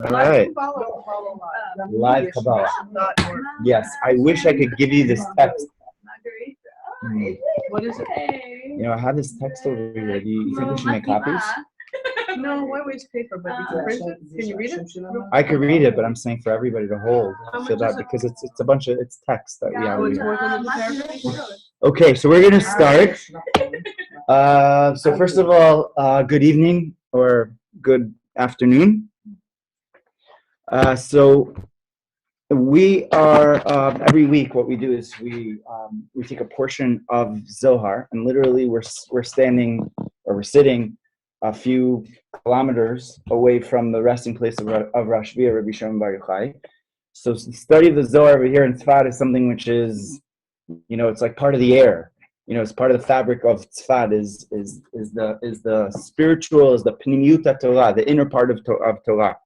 All right. Live Kabbalah. Yes, I wish I could give you this text. What is it? You know, I have this text over here. Do you think we should make copies? No, why waste paper? But you can print it. Can you read it? I could read it, but I'm saying for everybody to hold. So that because it's a bunch of text that we have. Oh, it's more than the paragraph? Okay, so we're gonna start. So first of all, good evening or good afternoon. So we are every week. What we do is we take a portion of Zohar, and literally we're standing or we're sitting a few kilometers away from the resting place of Rosh Via, Rabbi Shimon Bar Yochai. So the study of the Zohar over here in Tzfat is something which is, you know, it's like part of the air. You know, it's part of the fabric of Tzfat. Is the spiritual, is the Pnimiyut Torah, the inner part of Torah.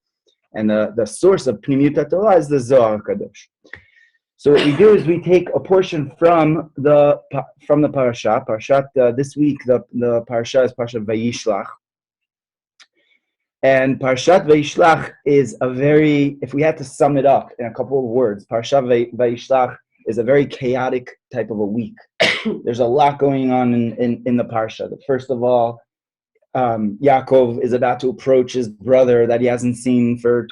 And the source of Pnimiyut Torah is the Zohar Kadosh. So what we do is we take a portion from the Parsha. Parshat this week, the Parsha is Parsha Vayishlach. And Parshat Vayishlach is a very, if we had to sum it up in a couple of words, Parshat Vayishlach is a very chaotic type of a week. There's a lot going on in the Parsha. First of all, Yaakov is about to approach his brother that he hasn't seen for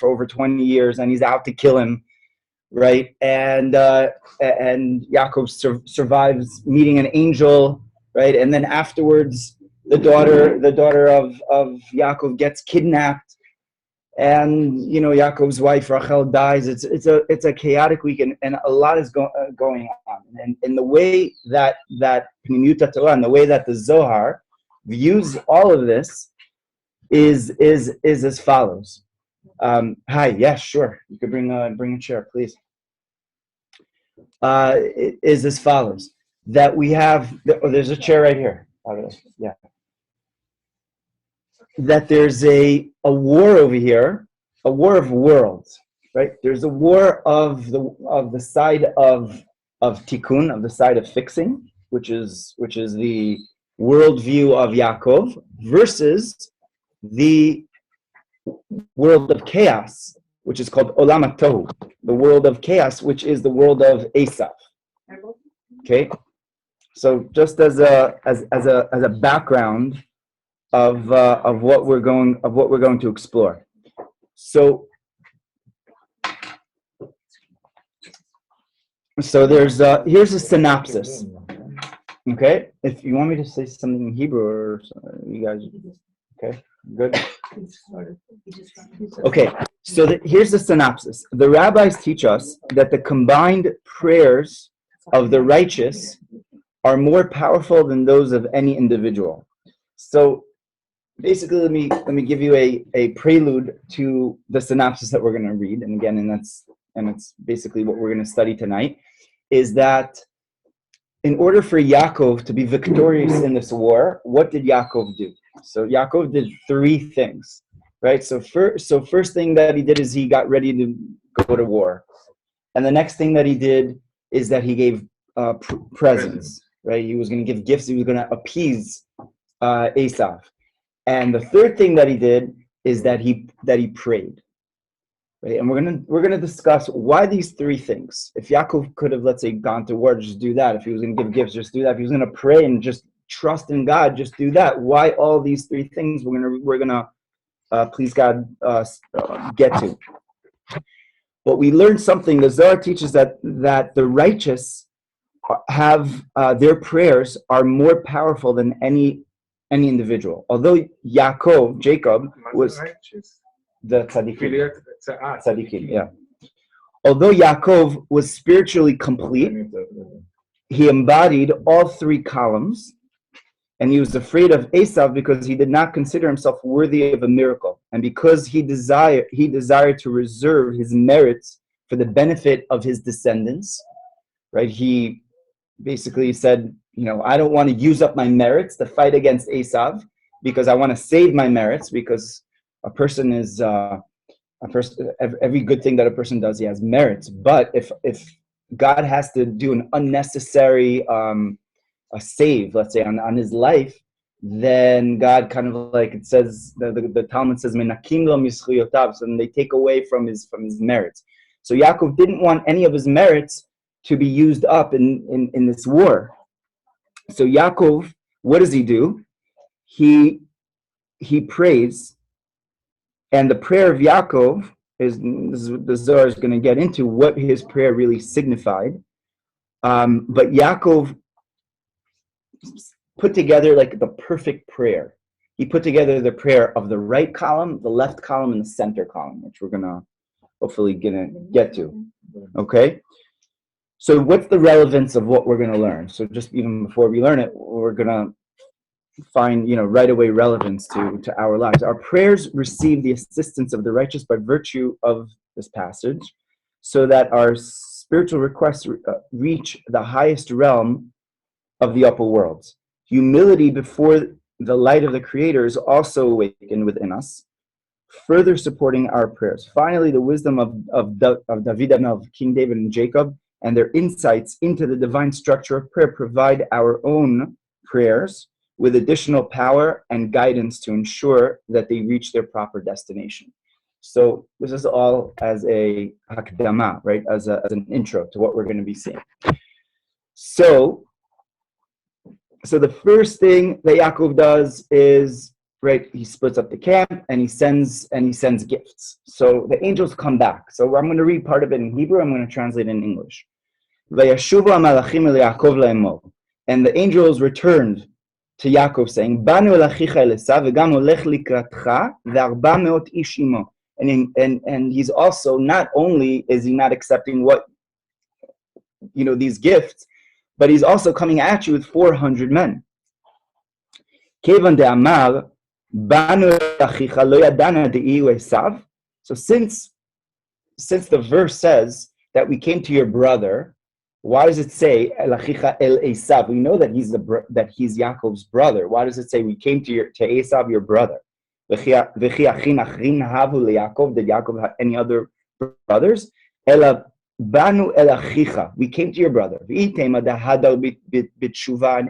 over 20 years, and he's out to kill him, right? And Yaakov survives meeting an angel, right? And then afterwards, the daughter of Yaakov gets kidnapped, and Yaakov's wife Rachel dies. It's a chaotic week, and a lot is going on. And in the way that Pnimiyut Torah, and the way that the Zohar views all of this is as follows. Hi, yes, sure. You could bring a chair, please. It is as follows. That we have, there's a chair right here. Yeah. That there's a war over here, a war of worlds, right? There's a war of the side of tikkun, of the side of fixing, which is the worldview of Yaakov, versus the world of chaos, which is called Olam HaTohu, the world of chaos, which is the world of Esav. Okay, so just as a background of what we're going to explore. So there's here's a synopsis. Okay, if you want me to say something in Hebrew, or you guys, okay, good. Okay, so here's the synopsis. The rabbis teach us that the combined prayers of the righteous are more powerful than those of any individual. So basically, let me give you a prelude to the synopsis that we're going to read, and again, and it's basically what we're going to study tonight, is that in order for Yaakov to be victorious in this war, what did Yaakov do? So Yaakov did three things, right? So first thing that he did is he got ready to go to war, and the next thing that he did is that he gave presents, right? He was going to give gifts. He was going to appease Esav. And the third thing that he did is that he prayed, right? And we're gonna discuss why these three things. If Yaakov could have, let's say, gone to war, just do that. If he was gonna give gifts, just do that. If he was gonna pray and just trust in God, just do that. Why all these three things? We're gonna please God get to. But we learned something. The Zohar teaches that the righteous have their prayers are more powerful than any individual. Although Jacob was the tzaddikim, yeah. Although Yaakov was spiritually complete, he embodied all three columns, and he was afraid of Esav because he did not consider himself worthy of a miracle, and because he desired to reserve his merits for the benefit of his descendants. Right? He basically said, I don't want to use up my merits to fight against Esav because I want to save my merits, because a person is every good thing that a person does, he has merits. But if God has to do an unnecessary a save, let's say, on his life, then God kind of like, it says, the Talmud says, Menakim lo mischuyotav, so then they take away from his merits. So Yaakov didn't want any of his merits to be used up in this war. So Yaakov, what does he do? He prays, and the prayer of Yaakov is, this is what the Zohar is going to get into, what his prayer really signified. But Yaakov put together like the perfect prayer. He put together the prayer of the right column, the left column, and the center column, which we're gonna hopefully get to. Okay? So what's the relevance of what we're gonna learn? So just even before we learn it, we're gonna find, right away relevance to our lives. Our prayers receive the assistance of the righteous by virtue of this passage, so that our spiritual requests reach the highest realm of the upper worlds. Humility before the light of the Creator is also awakened within us, further supporting our prayers. Finally, the wisdom of David and of King David and Jacob and their insights into the divine structure of prayer provide our own prayers with additional power and guidance to ensure that they reach their proper destination. So this is all as a hakdama, right? As an intro to what we're going to be seeing. So the first thing that Yaakov does is, right, he splits up the camp and he sends gifts. So the angels come back. So I'm going to read part of it in Hebrew. I'm going to translate it in English. Vayashuvu hamalachim el Yaakov laemor. And the angels returned to Yaakov, saying, Banu el achicha el Esav v'gam olech likratcha ve'arba meot ish imo. And he's also, not only is he not accepting what, these gifts, but he's also coming at you with 400 men. Kevan de'amar, banu achicha lo yadana de'iu Esav. So since the verse says that we came to your brother, why does it say el achicha el Esav? We know that he's Yaakov's brother. Why does it say we came to Esav, your brother? V'chi achin achrin havu leYaakov. Did Yaakov have any other brothers? Ela Banu el achicha, we came to your brother. And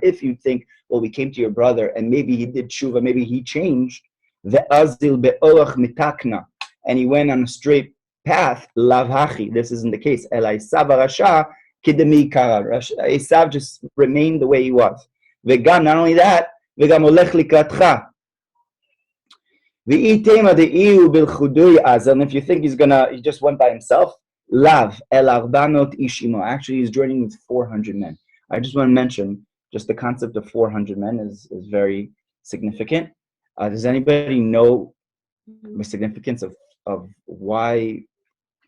if you think, well, we came to your brother and maybe he did tshuva, maybe he changed, and he went on a straight path, this isn't the case. Esav just remained the way he was. Not only that, and if you think he just went by himself, Lav el arbanot ishimo. Actually, he's joining with 400 men. I just want to mention, just the concept of 400 men is very significant. Does anybody know the significance of why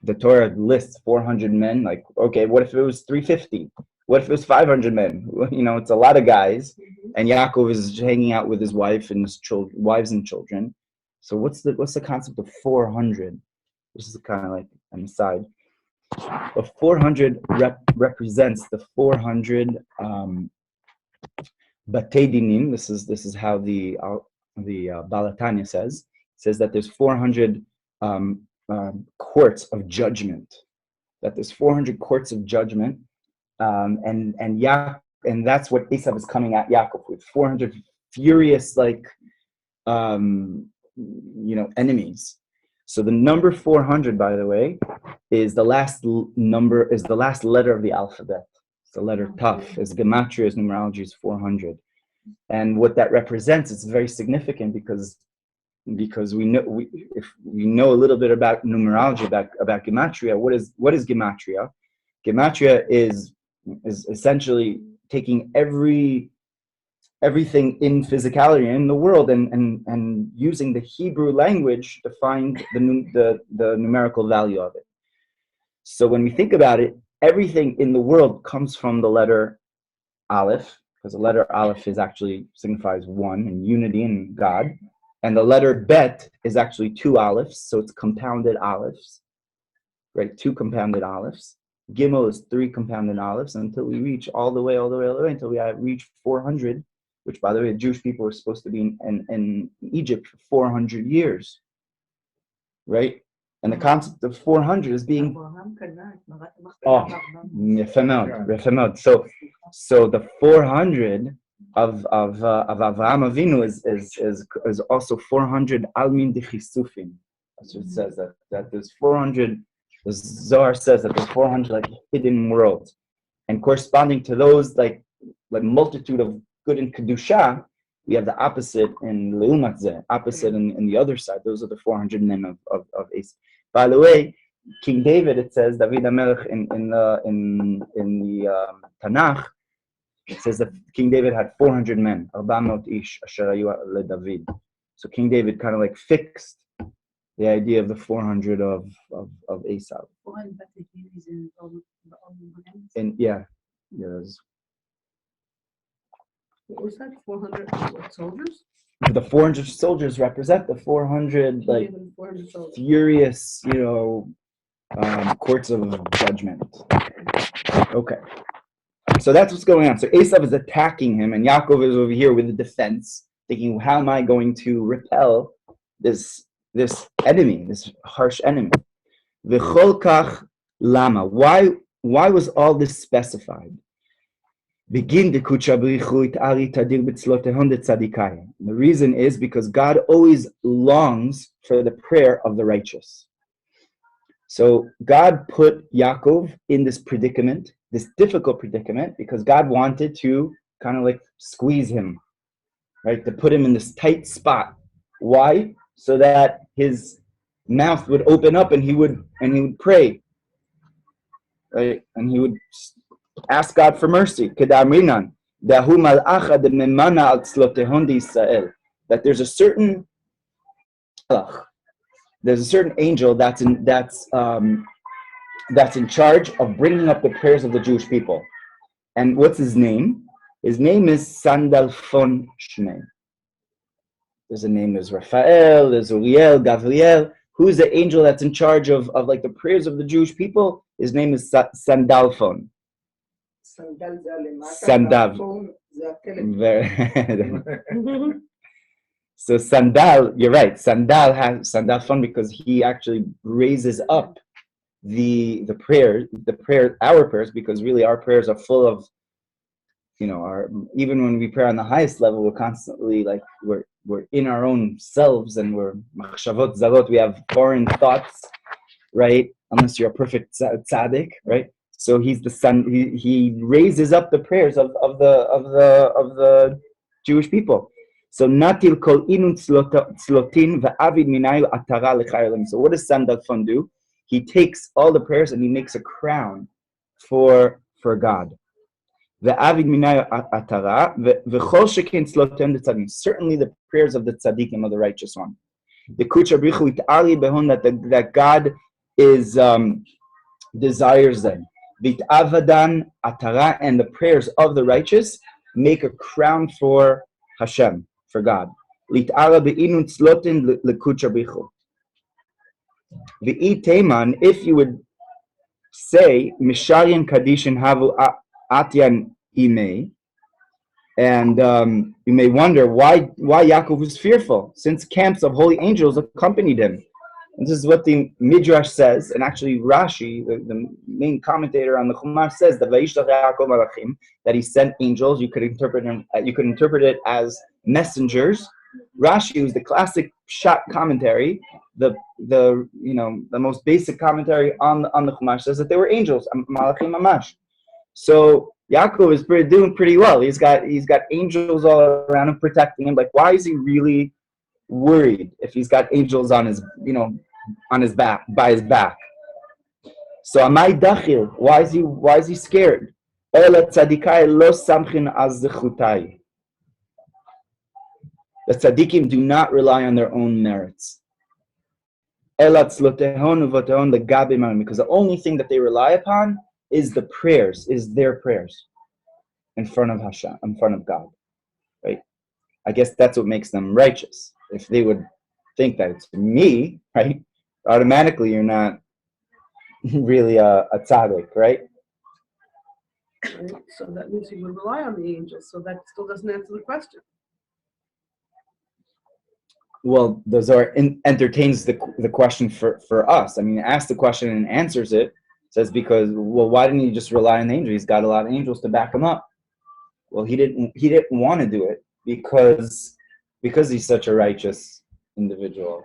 the Torah lists 400 men? Like, okay, what if it was 350? What if it was 500 men? It's a lot of guys, and Yaakov is hanging out with his wife and his wives and children. So what's the concept of 400? This is kind of like an aside. The 400 represents the 400 batei dinim. This is how the Balatanya says. It says that there's 400 courts of judgment. That there's 400 courts of judgment, and that's what Esav is coming at Yaakov with, 400 furious enemies. So the number 400, by the way, is the last letter of the alphabet. It's the letter Taf. His gematria, his numerology is 400. And what that represents, it's very significant because we know if we know a little bit about numerology, about gematria. What is gematria? Gematria is essentially taking everything in physicality in the world and using the Hebrew language to find the numerical value of it. So when we think about it, everything in the world comes from the letter Aleph, because the letter Aleph signifies one and unity in God, and the letter Bet is actually two Alephs, so it's compounded Alephs, right? Two compounded Alephs. Gimel is three compounded Alephs until we reach all the way until we reach 400. Which, by the way, the Jewish people were supposed to be in Egypt for 400 years, right? And the concept of 400 is being... So the 400 Avraham Avinu is also 400 almin dechisufim. That's what it says, that there's 400. The Zohar says that there's 400 like hidden worlds, and corresponding to those like multitude of good in kedusha, we have the opposite in leumat zeh, opposite in the other side. Those are the 400 men of Esau. By the way, King David, it says David HaMelech in the Tanakh. It says that King David had 400 men, 400 ish asher hayu leDavid. So King David kind of like fixed the idea of the 400 of Esau. And there's What was that? 400 soldiers? the 400 soldiers represent the 400 like 400 soldiers. furious, courts of judgment. Okay. So that's what's going on. So Esau is attacking him, and Yaakov is over here with the defense, thinking, how am I going to repel this enemy, this harsh enemy? V'chol kach lama. Why was all this specified? Begin the kuchabrichu itari tadir b'tzlotehon detzadikayim. The reason is because God always longs for the prayer of the righteous. So God put Yaakov in this predicament, this difficult predicament, because God wanted to kind of like squeeze him, right? To put him in this tight spot. Why? So that his mouth would open up and he would pray, right? And he would ask God for mercy. That there's a certain angel that's in charge of bringing up the prayers of the Jewish people. And what's his name? His name is Sandalphon Shmei. There's a name, there's Raphael, there's Uriel, Gavriel. Who's the angel that's in charge of like the prayers of the Jewish people? His name is Sandalphon. Sandav. So Sandal, you're right. Sandal has Sandalphon because he actually raises up the prayer, our prayers, because really our prayers are full of, even when we pray on the highest level, we're constantly like we're in our own selves and we're machshavot zarot. We have foreign thoughts, right? Unless you're a perfect tzaddik, right? So he's the son. He raises up the prayers of the Jewish people. So natil kol inun tzlotin va'avid minayu atara lechayolim. So what does Sandalphon do? He takes all the prayers and he makes a crown for God. Va'avid minayu atara v'chol shekin tzlotin detzadim. Certainly the prayers of the tzaddikim of the righteous one. The kucha brichu it'ali behon that God is desires them. Vit'avadan atara, and the prayers of the righteous make a crown for Hashem, for God. Lit'ara be'inun tzlotin l'kucha brichu. V'i teman, if you would say misharyan kadishin havu atyan imei, and you may wonder why Yaakov was fearful, since camps of holy angels accompanied him. And this is what the Midrash says, and actually Rashi, the main commentator on the Chumash, says that Vayishlach Yaakov malachim, that he sent angels. You could interpret it as messengers. Rashi, who's the classic shot commentary, the most basic commentary on the Chumash, says that they were angels, malachim mamash. So Yaakov is doing pretty well. He's got angels all around him protecting him. Like, why is he really worried if he's got angels on his back, by his back? So amai dachil, why is he scared? The tzaddikim do not rely on their own merits. Because the only thing that they rely upon is their prayers in front of Hashem, in front of God. Right? I guess that's what makes them righteous. If they would think that it's me, right, automatically you're not really a tzaddik, right? So that means you would rely on the angels. So that still doesn't answer the question. Well, the Zohar entertains the question for us. I mean, asks the question and answers it. Says because, well, why didn't he just rely on the angels? He's got a lot of angels to back him up. Well, he didn't want to do it because he's such a righteous individual.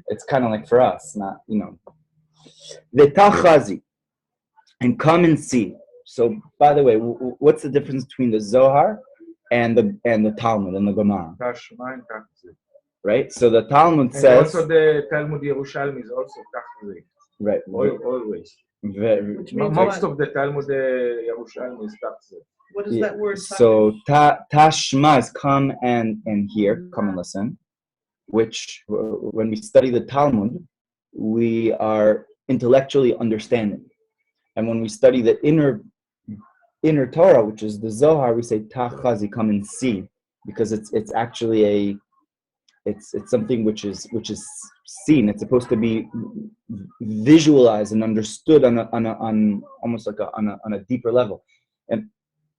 It's kind of like for us, not, the tachazi, and come and see. So, by the way, what's the difference between the Zohar and the Talmud and the Gemara? Right. So the Talmud says. And also the Talmud Yerushalmi is also tachzi. Right. Always. Most of the Talmud Yerushalmi is tachzi. What is that word? So tashma is come and hear, come and listen. Which, when we study the Talmud, we are intellectually understanding, and when we study the inner Torah, which is the Zohar, we say tachazi, come and see, because it's actually it's something which is seen. It's supposed to be visualized and understood on almost like on a deeper level. And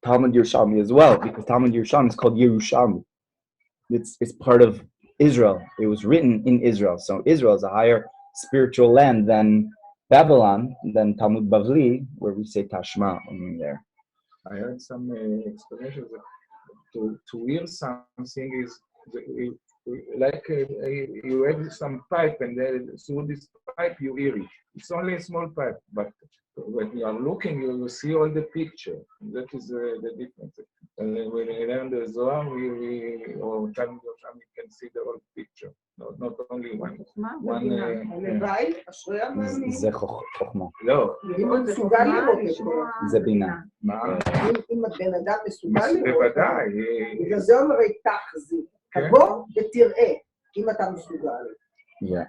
Talmud Yerushalmi as well, because Talmud Yerushalmi is called Yerushalmi. It's part of Israel. It was written in Israel. So Israel is a higher spiritual land than Babylon, than Talmud Bavli, where we say Tashma in there. I heard some explanations to hear something is like you have some pipe, and through this pipe you hear it. It's only a small pipe, but when you are looking, you will see all the picture. That is the difference. And when we learn the Zohar, or Talmud Yerushalmi, we can see the whole picture, not only one. זה חוכמה. לא. אם הוא מסוגל לראות את זה. זה בינה. מה? אם הבן אדם מסוגל לראות. בוודאי. בגלל זה אומרים תחזי. תבוא ותראה, אם אתה מסוגל. Yeah.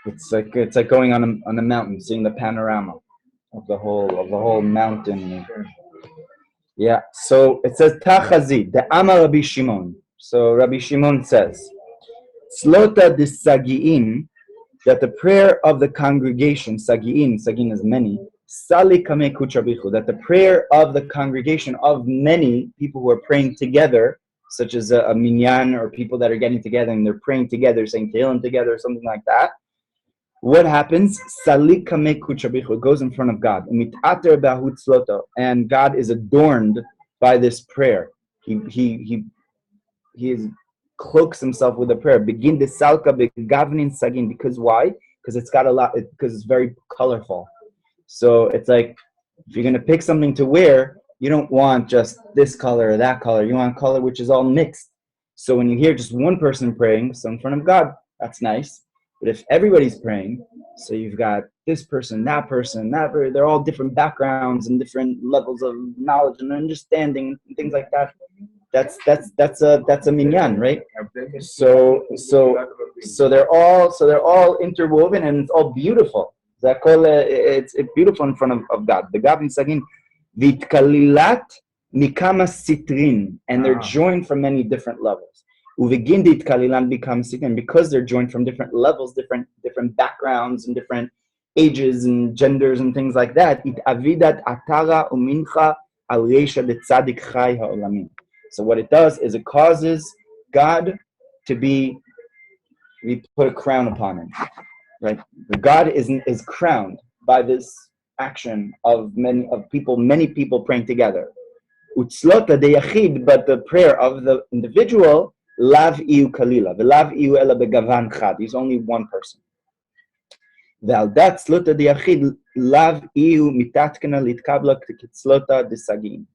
It's like going on a mountain, seeing the panorama of the whole mountain. Yeah. So it says tachazi, the Amar Rabbi Shimon. So Rabbi Shimon says, Slota de Sagi'in, that the prayer of the congregation, Sagin is many, Sali Kame Kuchabichu, that the prayer of the congregation of many people who are praying together, such as a minyan or people that are getting together and they're praying together, saying Tehillim together, or something like that. What happens? Sali Kame Kuchabichu, it goes in front of God. And God is adorned by this prayer. He cloaks himself with a prayer. Begin the salka begavnin sagin. Because why? Because it's got a lot. Because it's very colorful. So it's like if you're gonna pick something to wear, you don't want just this color or that color. You want a color which is all mixed. So when you hear just one person praying, so in front of God, that's nice. But if everybody's praying, so you've got this person, that person, they're all different backgrounds and different levels of knowledge and understanding and things like that. That's a minyan, right? So they're all interwoven and it's all beautiful. It's beautiful in front of God. The Gavin Sagin Vitkalilat Nikama Sitrin, and they're joined from many different levels. Uvigindit Kalilan becomes Sitrin because they're joined from different levels, different backgrounds and different ages and genders and things like that. It avidat atara umincha al reisha letzadik chai ha'olamim. So what it does is it causes God to be, we put a crown upon him, right? God is crowned by this action of many people praying together. Utzlota de yachid, but the prayer of the individual, lav iu kalila, v'lav iu ela begavan chad. He's only one person. V'aldat tzlota de yachid, lav iu mitatkana litkabla k'tzlota de sagin.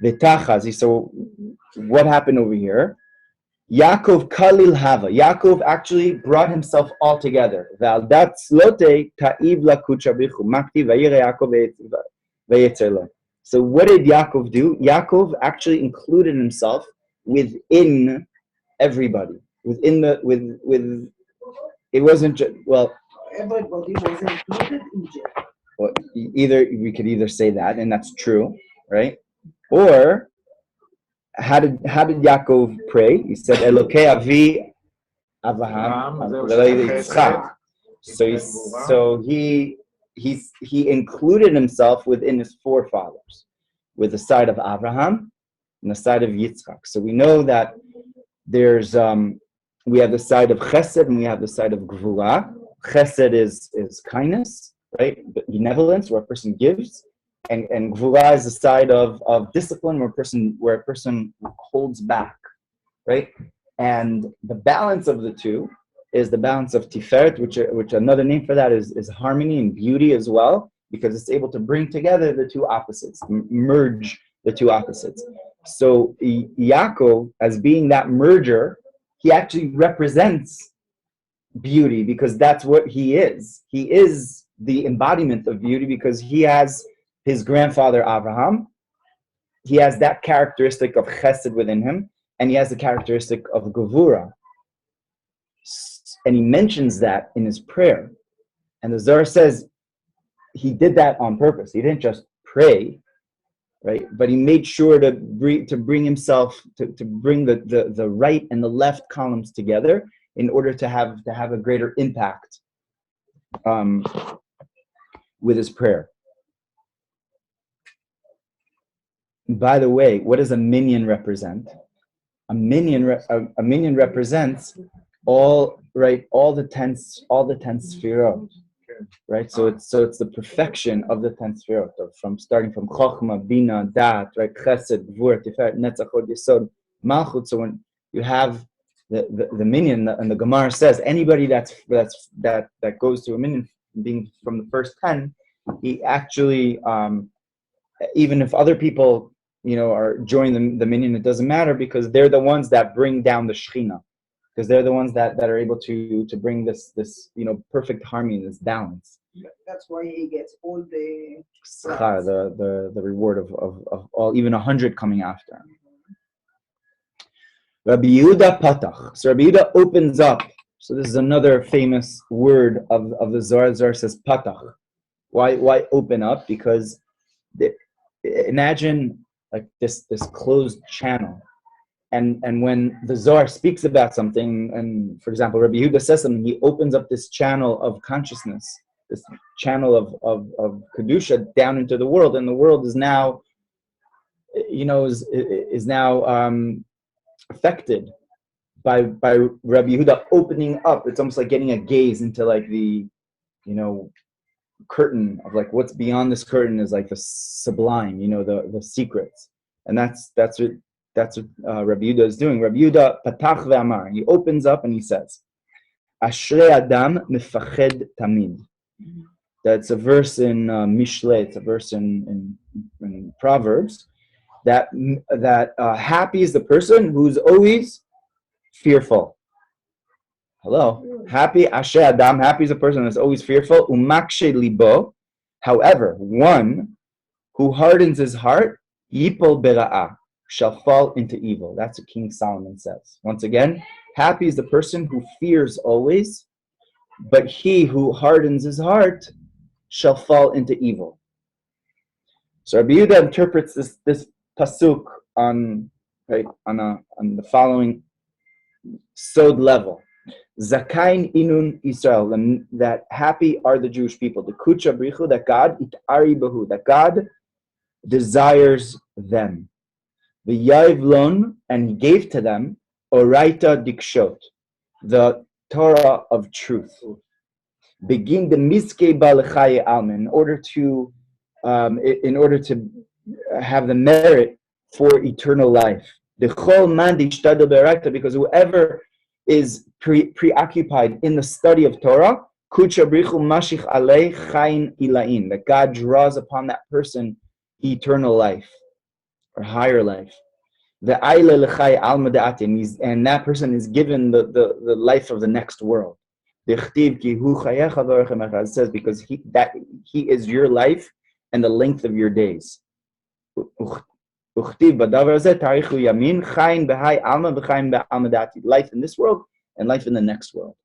V'tachazi. So what happened over here? Yaakov Kalil Hava. Yaakov actually brought himself all together. V'aldat slote ta'iv lakut shabichu makti v'yire Yaakov v'yetzelo. So what did Yaakov do? Yaakov actually included himself within everybody. Within with it wasn't just, Everybody was included in jail. Well, we could either say that, and that's true, right? Or how did Yaakov pray? He said, Elokei Avi Avraham Yitzchak. So he included himself within his forefathers, with the side of Avraham and the side of Yitzchak. So we know that there's we have the side of Chesed and we have the side of Gvura. Chesed is kindness, right? Benevolence, where a person gives, and gvura is the side of discipline, where a person holds back, right? And the balance of the two is the balance of tiferet, which another name for that is harmony and beauty as well, because it's able to bring together the two opposites, merge the two opposites. So Yaakov, as being that merger, he actually represents beauty, because that's what he is. He is the embodiment of beauty, because he has his grandfather Abraham. He has that characteristic of chesed within him, and he has the characteristic of gevura. And he mentions that in his prayer. And the Zohar says he did that on purpose. He didn't just pray, right? But he made sure to bring himself, to bring the right and the left columns together in order to have a greater impact with his prayer. By the way, what does a minion represent? A minion represents all the 10 sefirot, right? So it's the perfection of the 10 sefirot, starting from Chochmah, Bina, Dat, right? Chesed, Gvura, Tiferet, Netzach, Hod, Yesod, Malchut. So when you have the minion, and the Gemara says anybody that goes to a minion, being from the first 10, he actually, even if other people are joining the minion, it doesn't matter, because they're the ones that bring down the Shekhinah, because they're the ones that are able to bring this perfect harmony, this balance. That's why he gets all the Schar, the reward of all, even 100 coming after. Rabbi Yehuda Patach. So Rabbi Yehuda opens up. So this is another famous word of the Zohar. The Zohar says Patach. Why open up? Because imagine like this closed channel, and when the Zohar speaks about something, and for example Rabbi Yehuda says something, he opens up this channel of consciousness, this channel of kedusha down into the world, and the world is now affected by Rabbi Yehuda opening up. It's almost like getting a gaze into like the curtain of like what's beyond this curtain is like the sublime, the secrets. And that's what Rabbi Yehuda is doing. Rabbi Yehuda patach ve'amar, he opens up and he says, Ashrei Adam mefached tamid. That's a verse in Mishle, it's a verse in Proverbs, that happy is the person who's always fearful. Hello? Happy, Asher Adam, happy is a person that's always fearful. Umakshe libo. However, one who hardens his heart, yipol bera'ah, shall fall into evil. That's what King Solomon says. Once again, happy is the person who fears always, but he who hardens his heart shall fall into evil. So Rabbi Yehuda interprets this pasuk on the following sod level. Zakain inun Israel, that happy are the Jewish people. The kucha brichu, that God itari bahu, that God desires them. The yavlon, and he gave to them oraita dikshot, the Torah of truth. Begin the miske balechaye almen, in order to have the merit for eternal life. The chol man dishtadel beraita, because whoever is preoccupied in the study of Torah, kucha brichu mashich alei chayin ilain, that God draws upon that person eternal life or higher life. The aile lechai alma de'atim, and that person is given the life of the next world. It says because he is your life and the length of your days. Life in this world and life in the next world.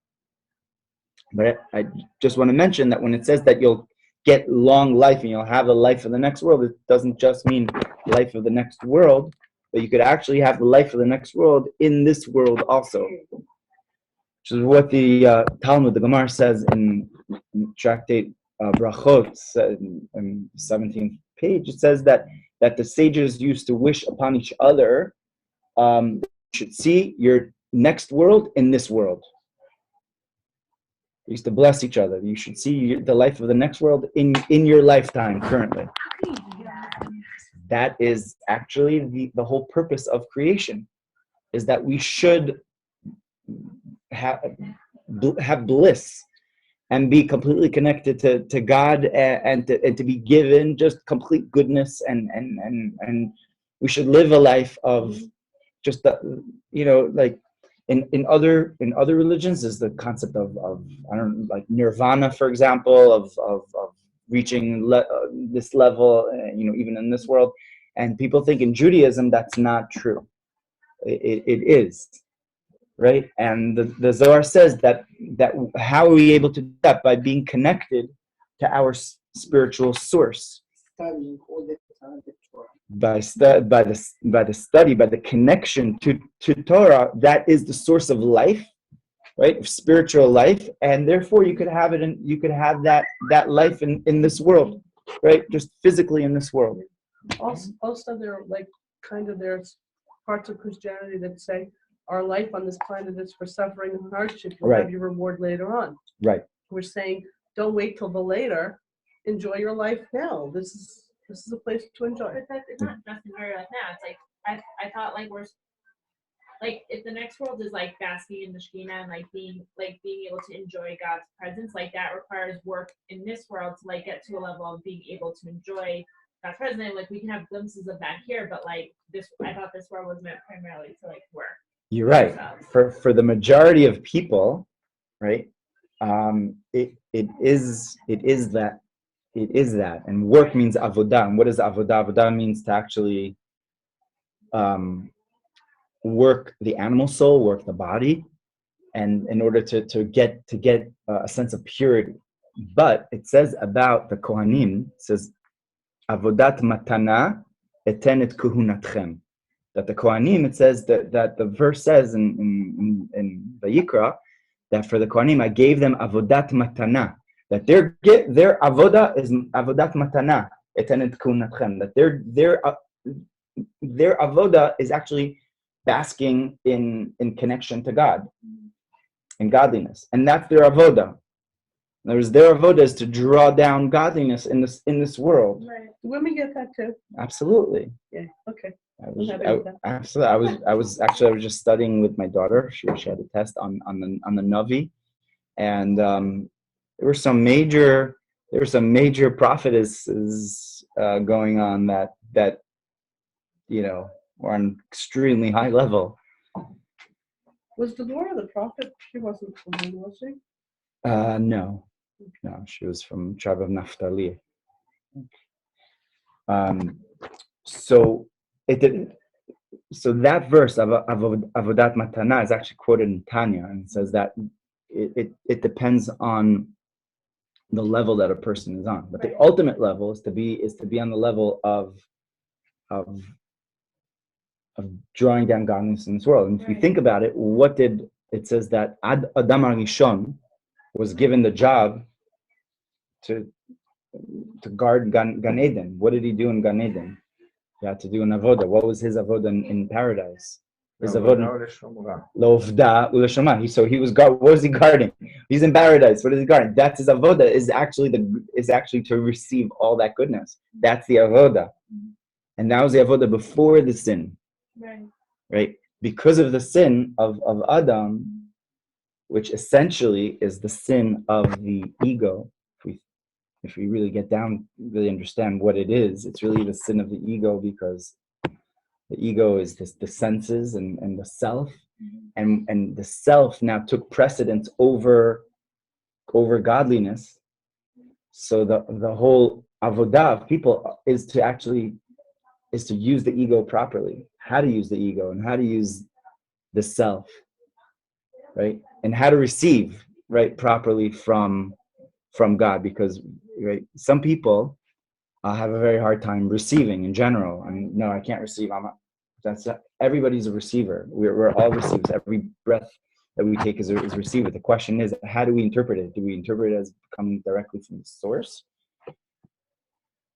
But I just want to mention that when it says that you'll get long life and you'll have a life of the next world, it doesn't just mean life of the next world, but you could actually have the life of the next world in this world also. Which is what the Talmud, the Gemara says in Tractate Brachot, in 17th page. It says that the sages used to wish upon each other, you should see your next world in this world. They used to bless each other. You should see the life of the next world in your lifetime currently. that is actually the whole purpose of creation, is that we should have bliss and be completely connected to God, and to be given just complete goodness, and we should live a life of just like in other religions is the concept of I don't know, like nirvana, for example, of reaching this level, even in this world, and people think in Judaism that's not true. It is. Right, and the Zohar says that how are we able to do that? By being connected to our spiritual source, Studying all the time the Torah. by the study, by the connection to Torah. That is the source of life, right? Of spiritual life, and therefore you could have it, and you could have that life in this world, right? Just physically in this world. Also, there are there's parts of Christianity that say our life on this planet is for suffering and hardship. You'll Right. have your reward later on. Right. We're saying, don't wait till the later. Enjoy your life now. This is a place to enjoy. But it's not just enjoy life now. It's like I thought we're like if the next world is like basking in the Shekhinah and being able to enjoy God's presence, that requires work in this world to get to a level of being able to enjoy God's presence. And, we can have glimpses of that here, but this, I thought this world was meant primarily to work. You're right. For the majority of people, right? It is that, and work means avodah. And what is avodah? Avodah means to actually work the animal soul, work the body, and in order to get a sense of purity. But it says about the Kohanim, it says avodat matana eten et kuhunatchem. That the Kohanim, it says that the verse says in Vayikra, that for the Kohanim I gave them avodat matana. That their avodah is avodat matana eten et kuhunatchem. That their avodah is actually basking in connection to God, in godliness, and that's their avodah. In other words, their avodah is to draw down godliness in this world. Right. Women get that too. Absolutely. Yeah. Okay. Absolutely. I was just studying with my daughter. She had a test on the Navi, and there were some major prophetesses going on that were on extremely high level. Was Deborah the prophet? She wasn't from him, was she? No, she was from tribe of Naphtali. So that verse of avodat matana is actually quoted in Tanya, and it says that it depends on the level that a person is on, but the ultimate level is to be on the level of drawing down godliness in this world. And if you think about it, it says that Adam HaRishon was given the job to guard Gan Eden. What did he do in Gan Eden? He had to do an avodah. What was his avodah in paradise? His avodah lo'ovda u'leshama. So he was what was he guarding? He's in paradise. What is he guarding? That's his avodah. Is actually to receive all that goodness. That's the avodah, and that was the avodah before the sin. Right? Because of the sin of Adam, which essentially is the sin of the ego. If we really get down, really understand what it is, it's really the sin of the ego, because the ego is the senses and the self, and the self now took precedence over godliness. So the whole avodah of people is to use the ego properly. How to use the ego and how to use the self, right? And how to receive, right, properly from God, because some people have a very hard time receiving in general. I mean, no, I can't receive. Everybody's a receiver. We're all receivers. Every breath that we take is a receiver. The question is, how do we interpret it? Do we interpret it as coming directly from the source,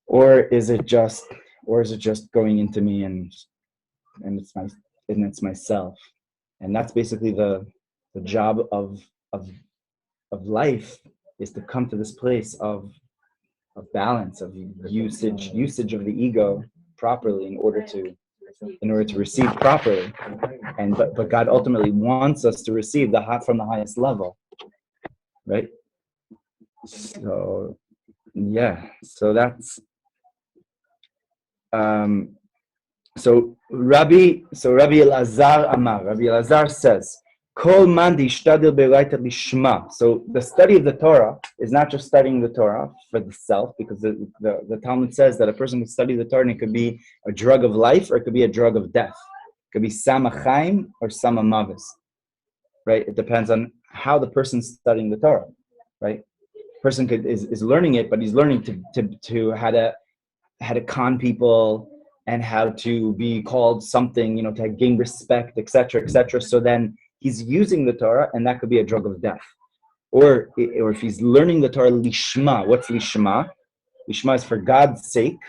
or is it just going into me and it's myself? And that's basically the job of life, is to come to this place of balance, of usage of the ego properly in order to receive properly. And but God ultimately wants us to receive from the highest level, right? So yeah, so that's Rabbi Elazar says, Kol man dishtadil b'raita lishma. So the study of the Torah is not just studying the Torah for the self, because the Talmud says that a person can study the Torah and it could be a drug of life or it could be a drug of death. It could be samachaim or samamavis, right? It depends on how the person's studying the Torah, right? Person is learning it, but he's learning to how to con people and how to be called something, to gain respect, etc., etc. So then he's using the Torah, and that could be a drug of death. Or if he's learning the Torah lishma, what's lishma? Lishma is for God's sake,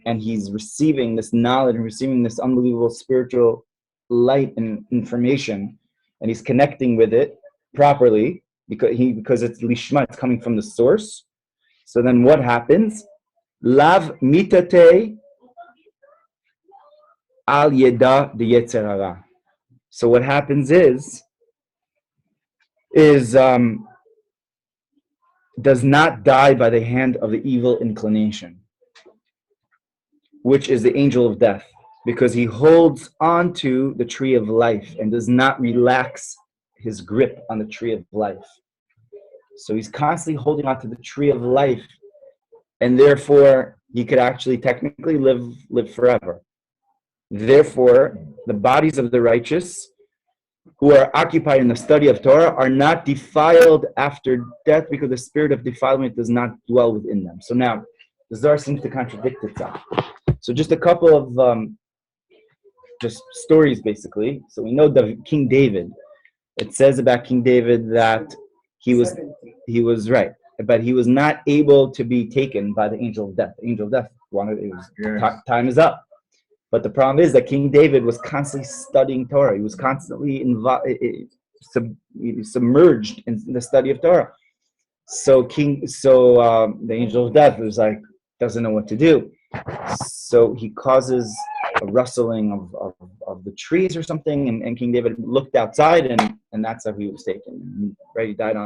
and he's receiving this knowledge and receiving this unbelievable spiritual light and information, and he's connecting with it properly because it's lishma, it's coming from the source. So then what happens? Lav mitate al yeda de yetzer hara. So what happens is does not die by the hand of the evil inclination, which is the angel of death, because he holds on to the tree of life and does not relax his grip on the tree of life. So he's constantly holding on to the tree of life, and therefore he could actually technically live forever. Therefore, the bodies of the righteous who are occupied in the study of Torah are not defiled after death, because the spirit of defilement does not dwell within them. So now, the Zohar seems to contradict itself. So just a couple of just stories, basically. So we know King David. It says about King David that he was right, but he was not able to be taken by the angel of death. The angel of death wanted time is up. But the problem is that King David was constantly studying Torah. He was constantly submerged in the study of Torah. So the angel of death was like, doesn't know what to do. So he causes a rustling of the trees or something, and King David looked outside, and that's how he was taken. Right, he died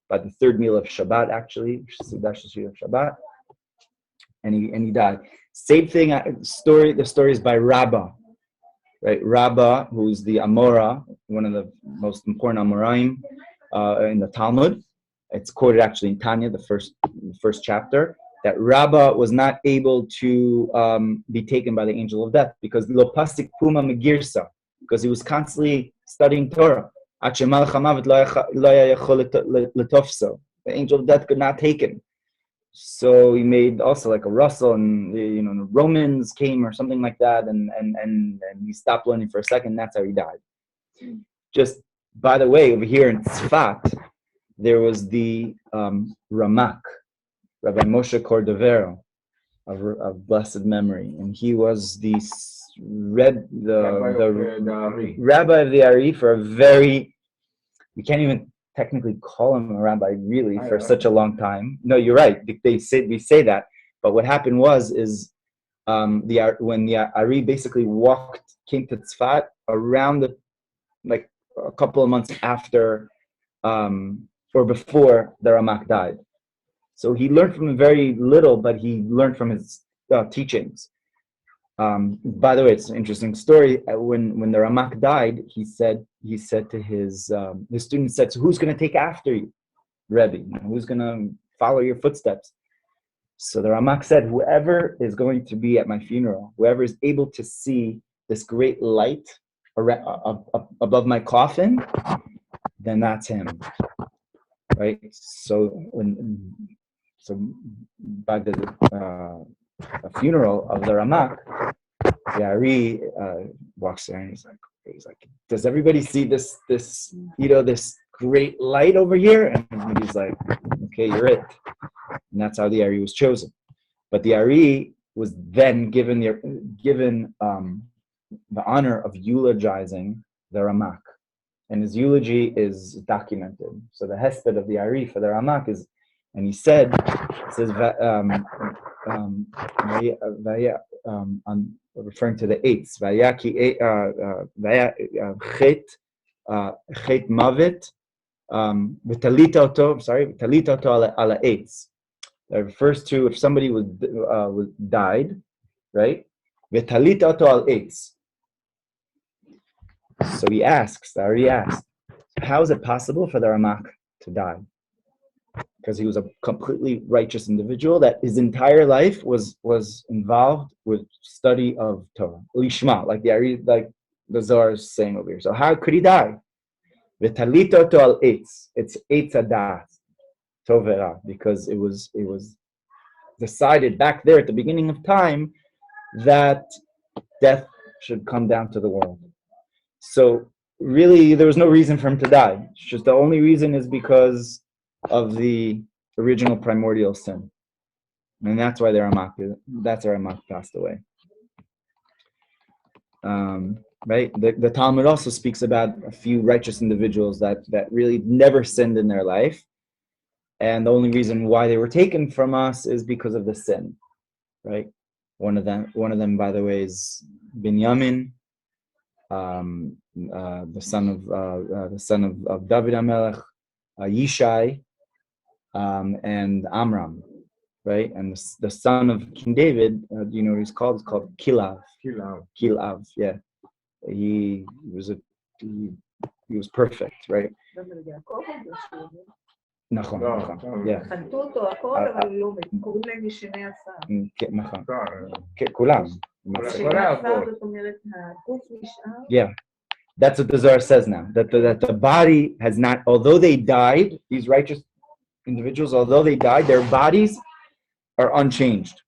by the third meal of Shabbat, actually, Shabbat, and he died. Same thing. The story is by Rabbah, right? Rabbah, who's the Amora, one of the most important Amoraim in the Talmud. It's quoted actually in Tanya, the first chapter, that Rabbah was not able to be taken by the angel of death because lo pasik puma megirsa, because he was constantly studying Torah. The angel of death could not take him. So he made also like a rustle, and the Romans came or something like that, and he stopped learning for a second. That's how he died. Just by the way, over here in Tzfat, there was the Ramak, Rabbi Moshe Cordovero, of blessed memory, and he was the rabbi of the Ari for a very, we can't even technically call him a rabbi really for such a long time. No, you're right. We say that, but what happened is when the Ari basically came to Tzfat around like a couple of months after or before the Ramak died. So he learned from him very little, but he learned from his teachings. By the way, it's an interesting story. When the Ramak died, he said to his students said, "So who's going to take after you, Rebbe? Who's going to follow your footsteps?" So the Ramak said, "Whoever is going to be at my funeral, whoever is able to see this great light above my coffin, then that's him." Right. So by the funeral of the Ramak, the Ari walks there and he's like, "Does everybody see this this great light over here?" And he's like, "Okay, you're it." And that's how the Ari was chosen. But the Ari was then given the honor of eulogizing the Ramak, and his eulogy is documented. So the hesped of the Ari for the Ramak is, and he says, I'm referring to the eights. Vayaki chet mavet v'talita oto. Sorry, v'talita oto ala eights. That refers to if somebody was died, right? V'talita oto al eights. So he asks. I already asked. How is it possible for the Ramak to die? Because he was a completely righteous individual that his entire life was involved with study of Torah. Lishma, like the Zohar is saying over here. So how could he die? V'talito to al eitz. It's eitz adas, tovera, because it was decided back there at the beginning of time that death should come down to the world. So really, there was no reason for him to die. It's just the only reason is because of the original primordial sin, and that's why Ramak passed away. Right? The Talmud also speaks about a few righteous individuals that really never sinned in their life, and the only reason why they were taken from us is because of the sin. Right? One of them, by the way, is Binyamin, the son of David HaMelech, Yishai, and Amram, right? And the son of King David, you know what he's called? It's called Kilav. Kilav, yeah. He was perfect, right? נכון, yeah. חנתו אותו הכל, אבל לא, קוראים להם ישני עפר. נכון, כולם. ישני עפר, זאת אומרת, הגוף נשאר. Yeah. That's what the Zohar says now. That the body has not, although they died, these righteous individuals, although they died, their bodies are unchanged.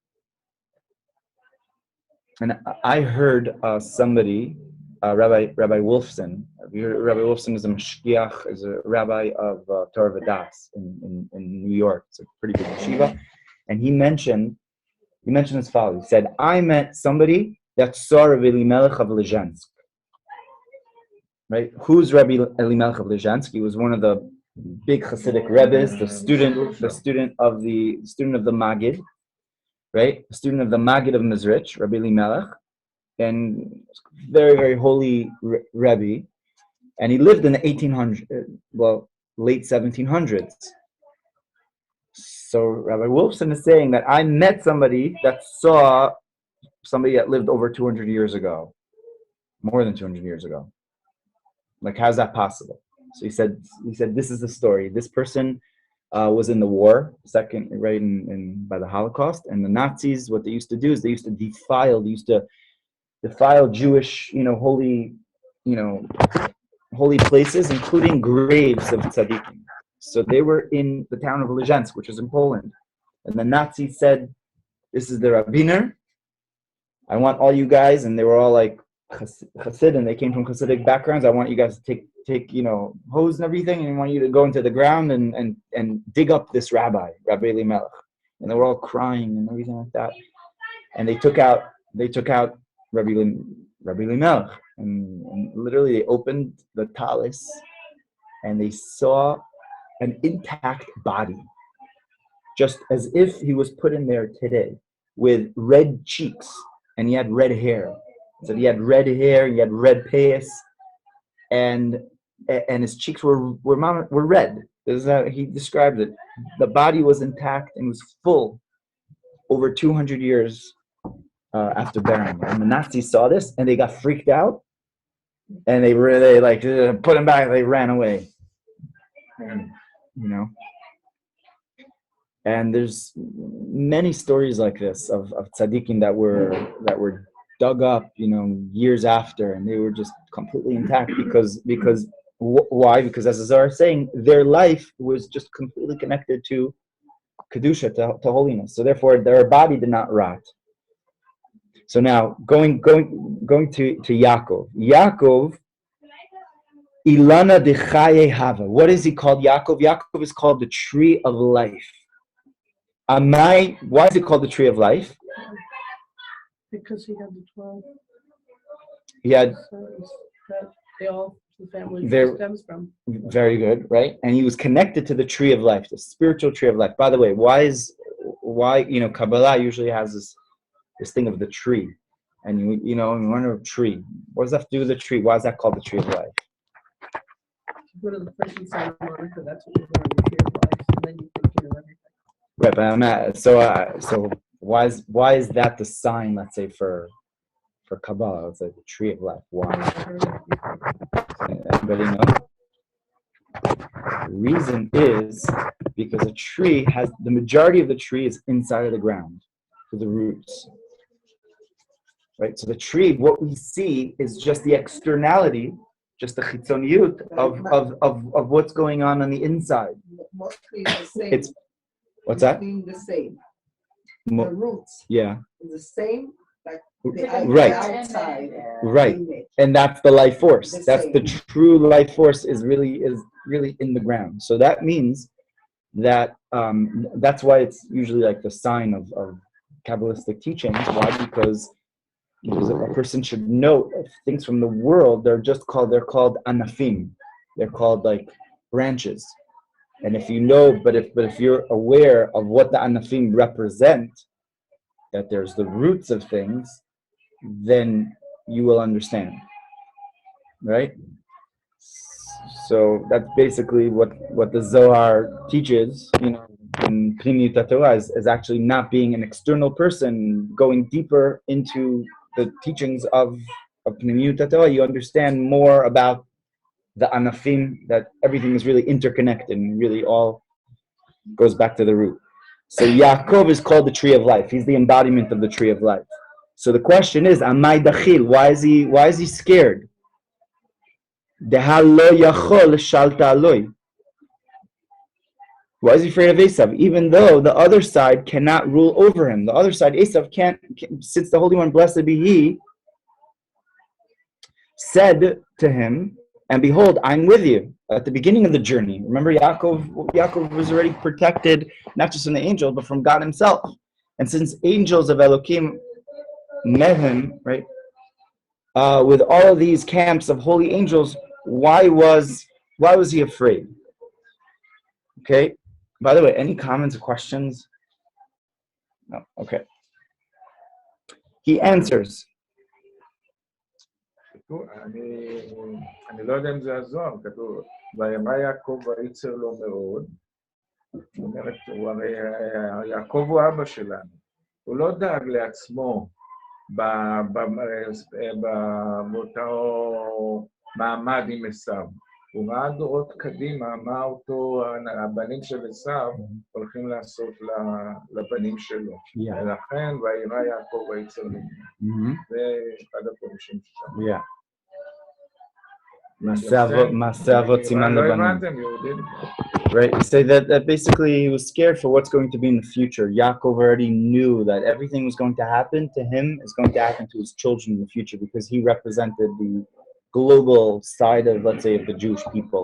And I heard somebody, Rabbi Wolfson. Rabbi Wolfson is a mashgiach, is a rabbi of Torah V'das in New York. It's a pretty big yeshiva. And he mentioned as follows. He said, I met somebody that saw Rabbi Elimelech of Lezhensk. Right? Who's Rabbi Elimelech of Lezhensk? He was one of the big Hasidic rebbes, the student of the Maggid, right? The student of the Maggid of Mizrich, Rabbi Elimelech, and very, very holy Rebbe. And he lived in the late 1700s. So Rabbi Wolfson is saying that I met somebody that saw somebody that lived over 200 years ago, more than 200 years ago. Like, how's that possible? So he said, this is the story. This person was in the war, by the Holocaust, and the Nazis, what they used to do is they used to defile Jewish, holy places, including graves of tzaddikim. So they were in the town of Lezhensk, which is in Poland, and the Nazis said, "This is the rabbiner. I want all you guys," and they were all like Chassid, and they came from Hasidic backgrounds. I want you guys to take hose and everything, and I want you to go into the ground and dig up this Rabbi Elimelech. And they were all crying and everything like that. And they took out Rabbi Elimelech, and literally they opened the talis, and they saw an intact body, just as if he was put in there today, with red cheeks, and he had red hair. So he had red hair, he had red payas, and his cheeks were red. This is how he described it. The body was intact and was full over 200 years after burying him. And the Nazis saw this and they got freaked out, and they put him back. They ran away. And there's many stories like this of tzaddikim that were dug up, years after, and they were just completely intact because why? Because as the Zohar is saying, their life was just completely connected to kedusha, to holiness. So therefore, their body did not rot. So now going to Yaakov. Yaakov, Ilana de Chaye Hava. What is he called? Yaakov. Yaakov is called the tree of life. Why is it called the tree of life? Because he had the 12 He had sons that the family stems from. Very good, right? And he was connected to the tree of life, the spiritual tree of life. By the way, why is why Kabbalah usually has this thing of the tree, and you wonder tree. What does that have to do with the tree? Why is that called the tree of life? Go to the first Santa Monica, that's what you're going to tree of life, and then you can do everything. Right, but I'm at so why is that the sign? Let's say for Kabbalah, it's like the tree of life. Why? Anybody know? The reason is because a tree has the majority of the tree is inside of the ground, to the roots. Right? So the tree, what we see is just the externality, just the chitzoniyut of what's going on the inside. Mostly the same. What's that? The same. The Mo- roots. Yeah. The same, like Right. outside. Right. image. And that's the life force. The That's same. the true life force is really in the ground. So that means that that's why it's usually like the sign of Kabbalistic teachings. Why? Because a person should know things from the world. They're called anafim. They're called like branches. And if you know, but if you're aware of what the anafim represent, that there's the roots of things, then you will understand, right? So that's basically what the Zohar teaches, in Pnimiyut Torah is actually not being an external person, going deeper into the teachings of Pnimiyut Torah. You understand more about the anafim, that everything is really interconnected and really all goes back to the root. So Yaakov is called the tree of life. He's the embodiment of the tree of life. So the question is, Amai Dachil, why is he scared? Deha lo yachol shalta aloi. Why is he afraid of Esav? Even though the other side cannot rule over him. The other side, Esav can't, since the Holy One, blessed be He, said to him, and behold, I'm with you at the beginning of the journey. Remember, Yaakov was already protected, not just from the angel, but from God himself. And since angels of Elohim met him, right, with all of these camps of holy angels, why was he afraid? Okay. By the way, any comments or questions? No. Okay. He answers. אני לא יודע אם זה הזוהר, כתוב, וירא יעקב ויצר לו מאוד. זאת אומרת, יעקב הוא אבא שלנו. הוא לא דאג לעצמו באותו מעמד עם עשיו. הוא ראה דורות קדימה, מה הבנים של עשיו הולכים לעשות לבנים שלו. ולכן, וירא יעקב ויצר לו. זה אחד הפירושים שם. מעשה אבות סימן לבנים. Right, you say that basically he was scared for what's going to be in the future. Yaakov already knew that everything was going to happen to him is going to happen to his children in the future, because he represented the global side of, let's say, of the Jewish people,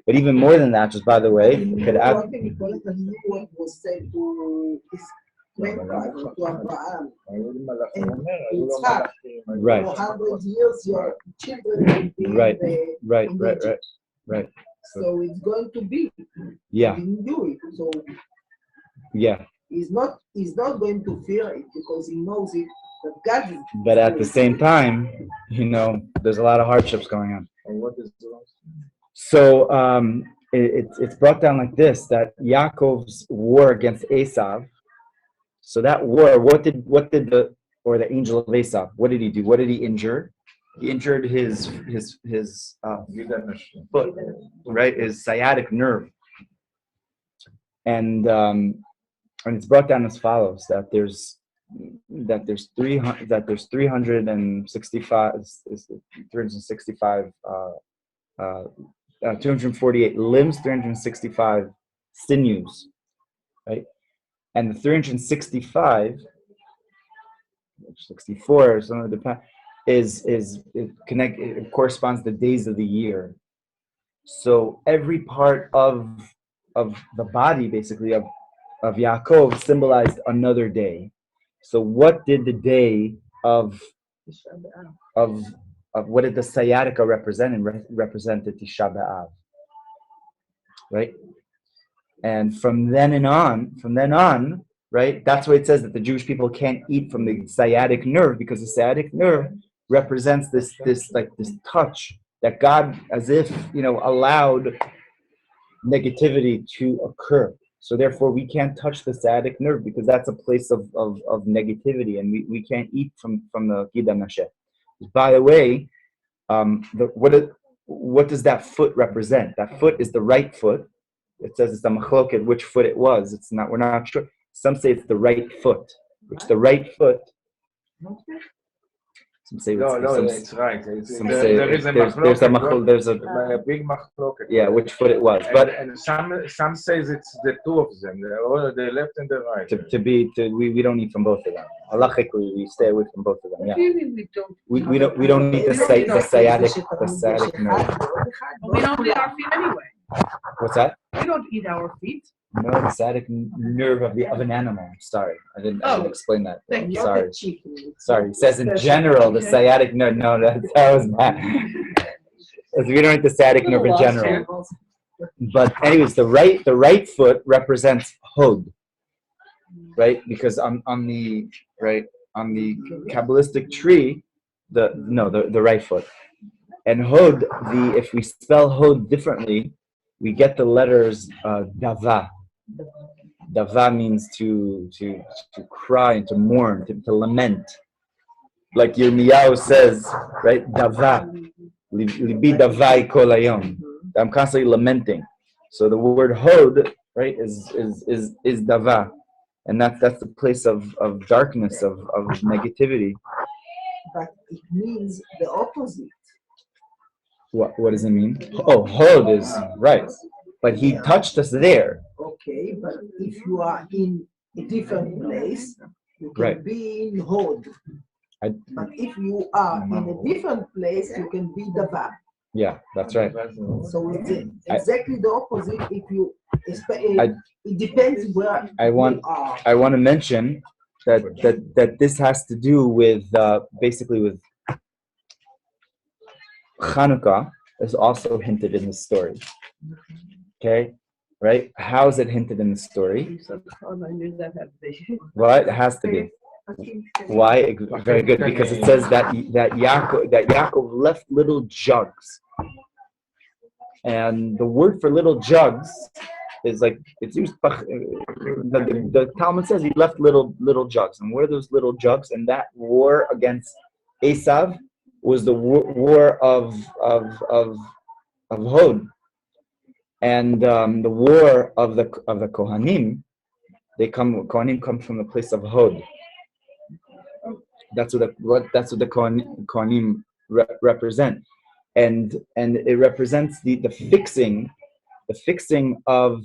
But even more than that, just by the way, could add. What was said to his grandfather, to Abraham, and Yitzhak, Right. for 100 years your children will be Right. in Egypt. Right. So it's going to be. Yeah. He didn't do it. So Yeah. he's not going to fear it because he knows it. But God is. But at the same time, there's a lot of hardships going on. And what is the So it's brought down like this, that Yaakov's war against Esav. So that war, what did the angel of Esav, what did he do? What did he injure? He injured his foot, right? His sciatic nerve. And it's brought down as follows: that there's 248 limbs, 365 sinews, right? And the 365, 64 or something depends. It corresponds to days of the year. So every part of the body, basically, of Yaakov symbolized another day. So what did the day of what did the sciatica represent? And represented Tisha B'Av, right? And from then on, right? That's why it says that the Jewish people can't eat from the sciatic nerve, because the sciatic nerve represents this touch that God, as if allowed negativity to occur. So therefore, we can't touch the sciatic nerve because that's a place of negativity, and we can't eat from the Gida Nashe. By the way, what does that foot represent? That foot is the right foot. It says it's the machloket, which foot it was. It's not. We're not sure. Some say it's the right foot, which the right foot. Some say it's right. Some say there is a there's a big machloket. Yeah, which foot it was, but and some says it's the two of them, the left and the right. We don't eat from both of them. Halachically, we stay away from both of them. Yeah, we don't need the sciatic nerve. We don't eat our feet anyway. What's that? We don't eat our feet. No, the sciatic nerve of an animal. Sorry, I didn't explain that. Thank you. Sorry. It says in general the sciatic nerve. No, that was bad. We don't eat the sciatic nerve in general. But anyways, the right foot represents Hod, right? Because on the Kabbalistic tree, the right foot, and Hod, if we spell Hod differently, we get the letters Dava. Dava means to cry and to mourn, to lament. Like Yirmiyahu says, right? Dava. Libi davai kol hayom. I'm constantly lamenting. So the word Hod, right, is Dava. And that's the place of darkness, of negativity. But it means the opposite. What does it mean? Oh, Hod is right. But he touched us there. Okay, but if you are in a different place, you can be in Hod. But if you are in a different place, you can be Dava. Yeah, that's right. So it's exactly the opposite. It depends where you are. I want to mention that this has to do with basically with Hanukkah is also hinted in the story. Okay, right? How is it hinted in the story? Well, it has to be. Why? Very good, because it says that Yaakov left little jugs, and the word for little jugs is like it's used. The Talmud says he left little jugs, and where are those little jugs? And that war against Esav was the war of Hod. And the war of the Kohanim, Kohanim come from the place of Hod. That's what the Kohanim represent, and it represents the fixing of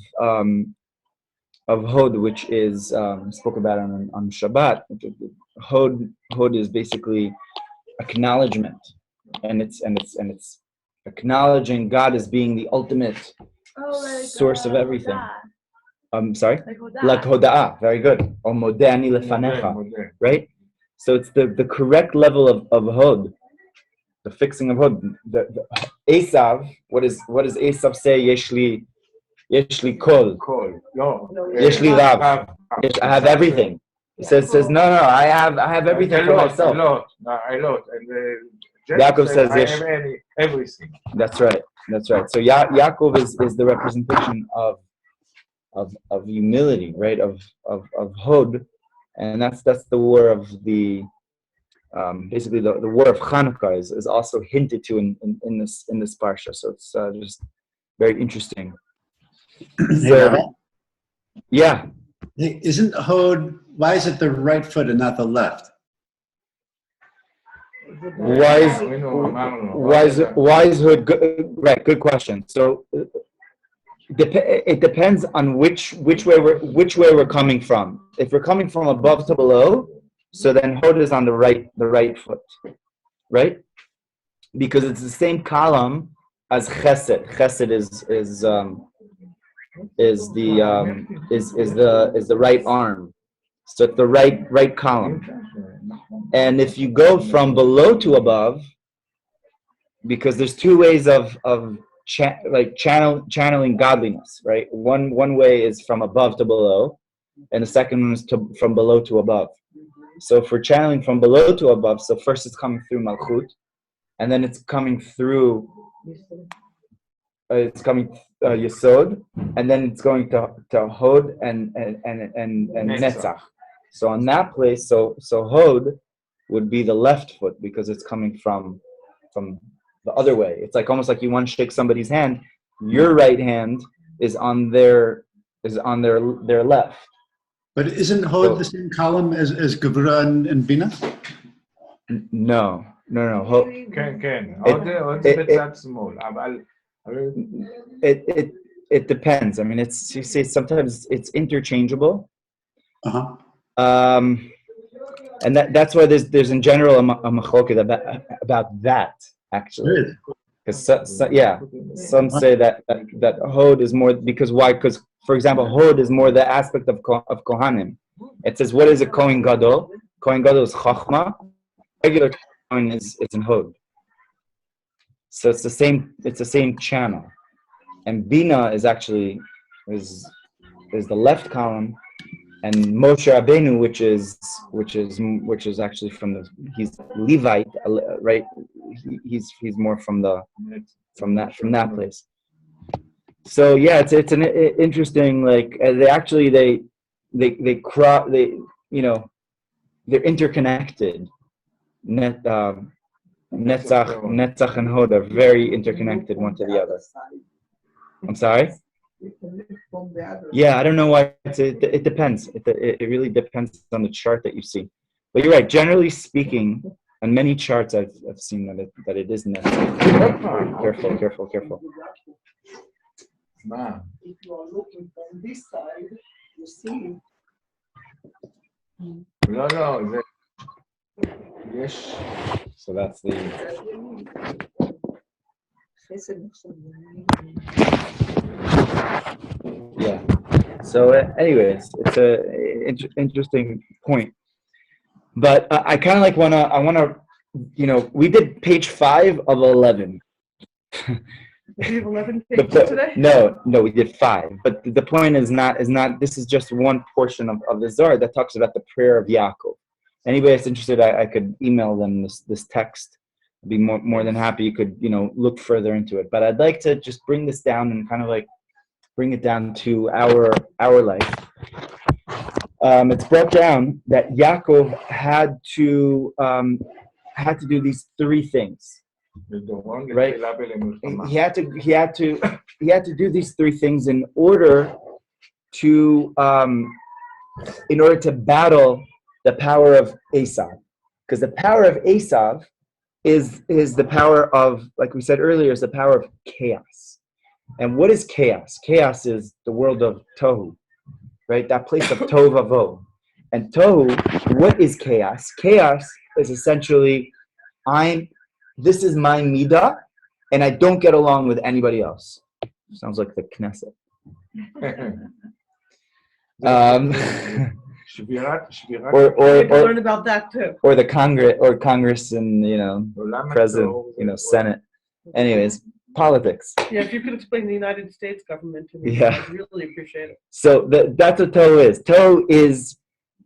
Hod, which is spoke about on Shabbat. Hod is basically acknowledgement, and it's acknowledging God as being the ultimate source of everything. Sorry? Like Hoda'ah. Very good. Or Modani lefanecha. Right? So it's the correct level of Hod. The fixing of Hod. The Esav, what does Esav say? Yeshli kol. Yeshli rav. I have everything. It says no, I have everything for myself. I lot. And Yaakov says I have everything. That's right. So Yaakov is the representation of humility, right? Of Hod, and that's the war of the basically the war of Hanukkah is also hinted to in this parsha. So it's just very interesting. So, yeah. Isn't Hod? Why is it the right foot and not the left? Why is Hod good? Right, good question. So it depends on which way we're coming from. If we're coming from above to below, so then Hod is on the right foot, right? Because it's the same column as Chesed. Chesed is the right arm. So it's the right column. And if you go from below to above, because there's two ways of channeling godliness, right? One way is from above to below, and the second one is from below to above. So if we're channeling from below to above, so first it's coming through Malchut, and then it's coming through Yesod, and then it's going to Hod and Netzach. So on that place, so Hod would be the left foot because it's coming from the other way. It's like almost like you want to shake somebody's hand. Your right hand is on their left. But isn't Hod the same column as Gevura and Bina? No. כן. עוד בצד שמאל, אבל... It depends. I mean, you say sometimes it's interchangeable. And that's why there's in general a machloket about that, actually. Because some say that Hod is more, because why? Because, for example, Hod is more the aspect of Kohanim. It says, what is a Kohen Gadol? Kohen Gadol is Chachma. Regular Kohen is in Hod. So it's the same channel. And Bina is actually is the left column, and Moshe Rabbeinu, which is actually he's Levite, right? He's more from that place. So yeah, it's an interesting, like they're interconnected. Netzach and Hod are very interconnected one to the other. I'm sorry? Yeah, I don't know why. It depends. It really depends on the chart that you see. But you're right. Generally speaking, on many charts I've seen that it is Netzach. Careful. If you are looking from this side, you see. No. Yes. So that's the. Yeah. So, anyways, it's a interesting point. But I kind of like wanna, we did page 5 of 11. Did you have 11 pages today? No, we did 5. But the point is not. This is just one portion of the Zohar that talks about the prayer of Yaakov. Anybody that's interested, I could email them this text. I'd be more than happy. You could, look further into it. But I'd like to just bring this down and kind of like bring it down to our life. It's brought down that Yaakov had to do these 3 things. Right? He had to do these 3 things in order to battle the power of Esav, because the power of Esav is the power of, like we said earlier, is the power of chaos. And what is chaos? Chaos is the world of Tohu, right? That place of Tohu Vavohu. And Tohu, what is chaos? Chaos is essentially, this is my midah, and I don't get along with anybody else. Sounds like the Knesset. Or learn about that too. Or the Congress and President, Senate. Anyways, politics. Yeah, if you could explain the United States government to me, yeah. I'd really appreciate it. So that's what Tohu is. Tohu is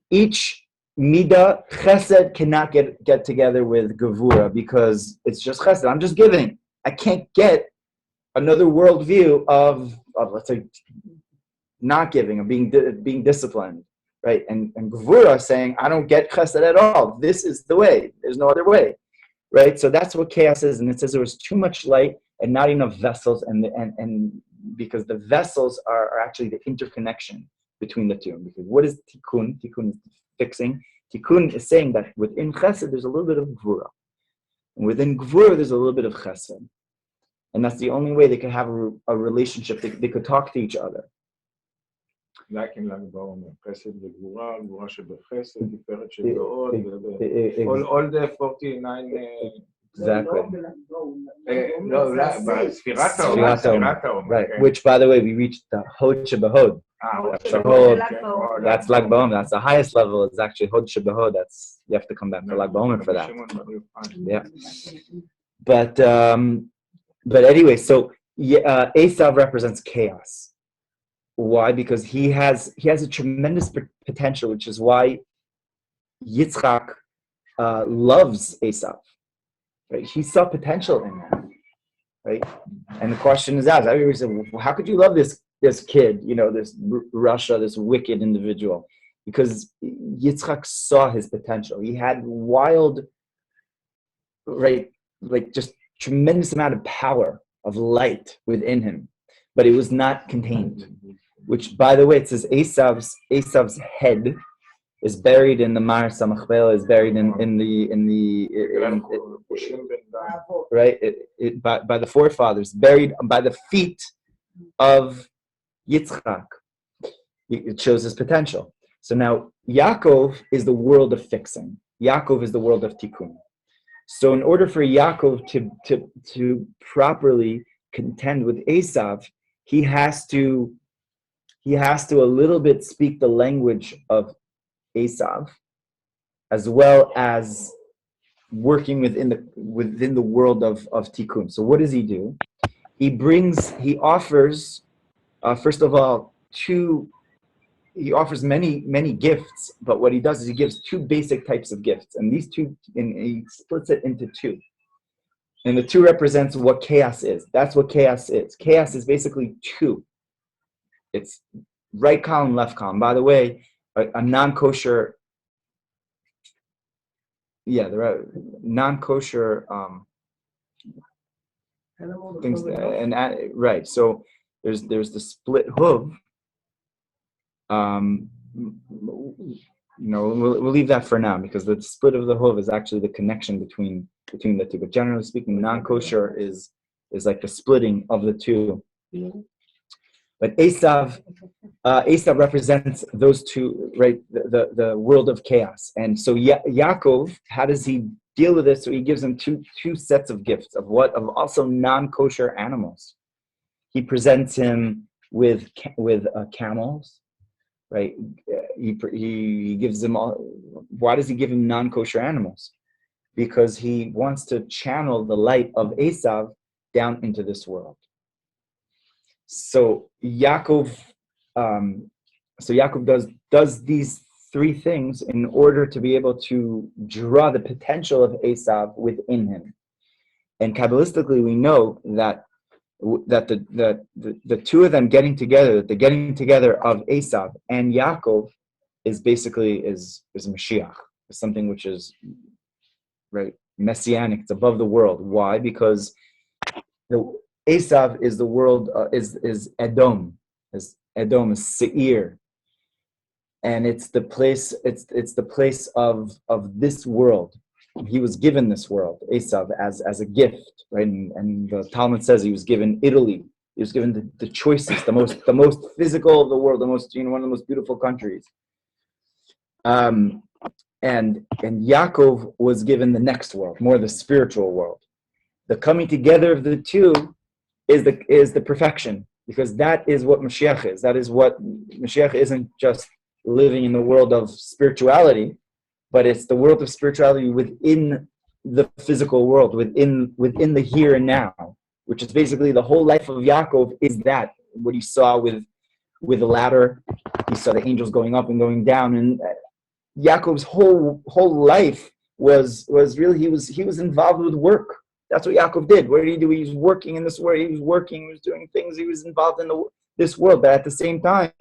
each midah. Chesed cannot get together with Gevura because it's just Chesed. I'm just giving. I can't get another worldview of let's say not giving or being disciplined, right? And Gevura saying, I don't get Chesed at all. This is the way. There's no other way, right? So that's what chaos is. And it says there was too much light and not enough vessels, and because the vessels are actually the interconnection between the two. Because what is tikkun? Tikkun is fixing. Tikkun is saying that within Chesed there's a little bit of Gevura, and within Gevura there's a little bit of Chesed, and that's the only way they could have a relationship. They could talk to each other. Like in Lag BaOmer, Chesed וגבורה, גבורה שבחסד, תפארת שבהוד, all the 49. Exactly. ספירת העומר. Right. Which, by the way, we reached the Hod Shebehod. That's Lag BaOmer. That's the highest level. It's actually Hod Shebehod. You have to come back to Lag BaOmer for that. Yeah. But anyway, so Esav represents chaos. Why? Because he has a tremendous potential, which is why Yitzchak loves Esav. Right? He saw potential in him. Right? And the question is asked. Everybody said, well, how could you love this kid? This Russia, this wicked individual, because Yitzchak saw his potential. He had wild, right, like just tremendous amount of power, of light within him, but it was not contained. Which, by the way, it says Esav's head is buried in the Mar Samachbel, is buried by the forefathers, buried by the feet of Yitzchak. It shows his potential. So now Yaakov is the world of fixing. Yaakov is the world of tikkun. So in order for Yaakov to properly contend with Esav, he has to a little bit speak the language of Esav, as well as working within the world of tikkun. So what does he do? He offers first of all he offers many gifts, but what he does is he gives two basic types of gifts, and these two, and he splits it into two. And the two represents what chaos is. That's what chaos is. Chaos is basically two. It's right column, left column. By the way, a non-kosher, non-kosher things, right. So there's the split hoof. We'll leave that for now, because the split of the hoof is actually the connection between the two. But generally speaking, non-kosher is like the splitting of the two. But Esav represents those two, right? The world of chaos. And so Yaakov, how does he deal with this? So he gives them two sets of gifts of also non-kosher animals. He presents him with camels. Right, he gives them all. Why does he give him non-kosher animals? Because he wants to channel the light of Esav down into this world. So Yaakov does these three things in order to be able to draw the potential of Esav within him. And Kabbalistically, we know that the two of them getting together, the getting together of Esav and Yaakov is basically is Mashiach. It's something which is right messianic. It's above the world. Why? Because the Esav is the world is Edom. Edom is Seir, and it's the place. It's the place of this world. He was given this world, Esav, as a gift, right? And the Talmud says he was given Italy. He was given the choices, the most physical of the world, the most one of the most beautiful countries. And Yaakov was given the next world, more the spiritual world. The coming together of the two is the perfection, because that is what Mashiach is. That is what Mashiach isn't just living in the world of spirituality, but it's the world of spirituality within the physical world, within the here and now, which is basically the whole life of Yaakov. Is that what he saw with the ladder? He saw the angels going up and going down, and Yaakov's whole life was really he was involved with work. That's what Yaakov did. What did he do? He was working in this world. He was working. He was doing things. He was involved in this world, but at the same time,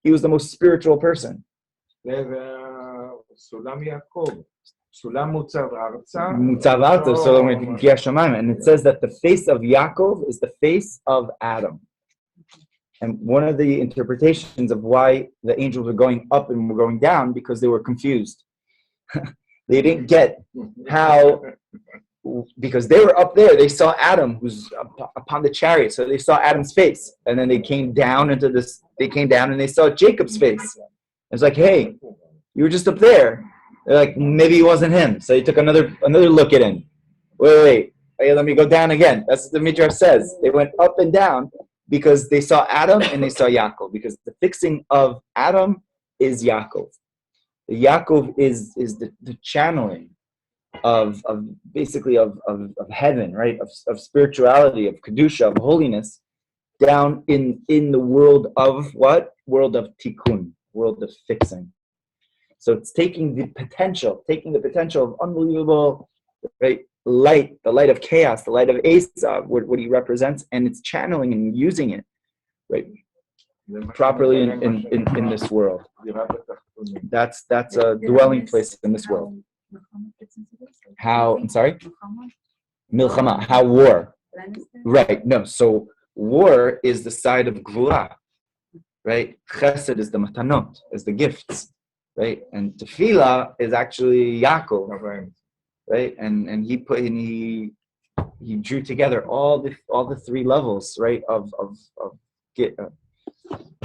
he was the most spiritual person. Sulam Yaakov, Sulam Mutzav Arza, and it says that the face of Yaakov is the face of Adam. And one of the interpretations of why the angels were going up and were going down, because they were confused. They didn't get how, because they were up there, they saw Adam who's upon the chariot, so they saw Adam's face, and then they came down and they saw Jacob's face. It's like, hey, you were just up there. They're like, maybe it wasn't him. So they took another look at him. Wait, let me go down again. That's what the Midrash says. They went up and down because they saw Adam and they saw Yaakov, because the fixing of Adam is Yaakov. The Yaakov is the channeling of basically of heaven, right? Of spirituality, of kedusha, of holiness. down in the world of what? World of tikkun, world of fixing. So it's taking the potential of unbelievable, right, light, the light of chaos, the light of Esav, what he represents, and it's channeling and using it, right, properly in this world. That's a dwelling place in this world. How, I'm sorry? Milchama, how war. Right, no, so war is the side of Gvura, right? Chesed is the matanot, is the gifts, right? And tefillah is actually Yaakov, right? And he drew together all the three levels, right, of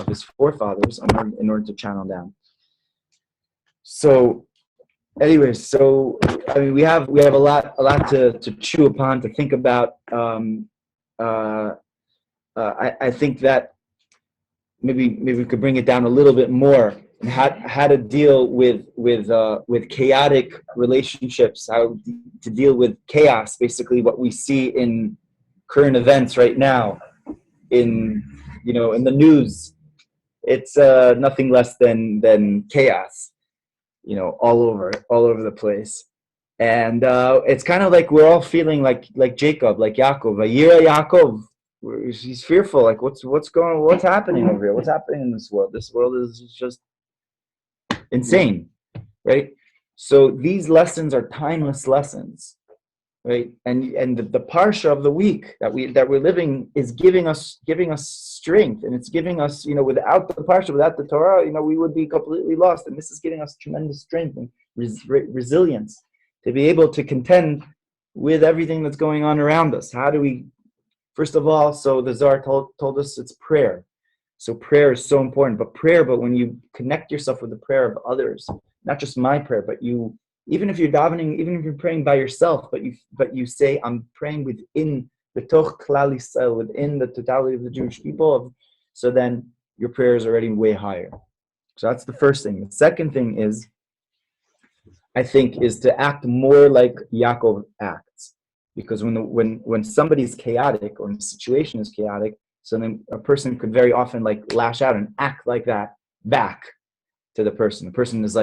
his forefathers in order to channel down. So, anyways, so I mean, we have a lot to chew upon, to think about. I think that maybe we could bring it down a little bit more, and how to deal with chaotic relationships, how to deal with chaos, basically what we see in current events right now, in the news. It's nothing less than chaos, all over the place. And it's kind of like we're all feeling like Jacob, like Yaakov, Yaakov. He's fearful, like what's happening over here? What's happening in this world? This world is just insane, right? So these lessons are timeless lessons, right? And the Parsha of the week that we're living is giving us strength, and it's giving us, without the Parsha, without the Torah, we would be completely lost. And this is giving us tremendous strength and resilience to be able to contend with everything that's going on around us. How do we? First of all, so the Zohar told us it's prayer. So prayer is so important. But when you connect yourself with the prayer of others, not just my prayer, but even if you're davening, even if you're praying by yourself, but you say, I'm praying within the Toch Klal Yisrael, within the totality of the Jewish people, so then your prayer is already way higher. So that's the first thing. The second thing is, I think, is to act more like Yaakov acts. Because when somebody's chaotic, or the situation is chaotic, so then a person could very often lash out and act like that back to the person. The person is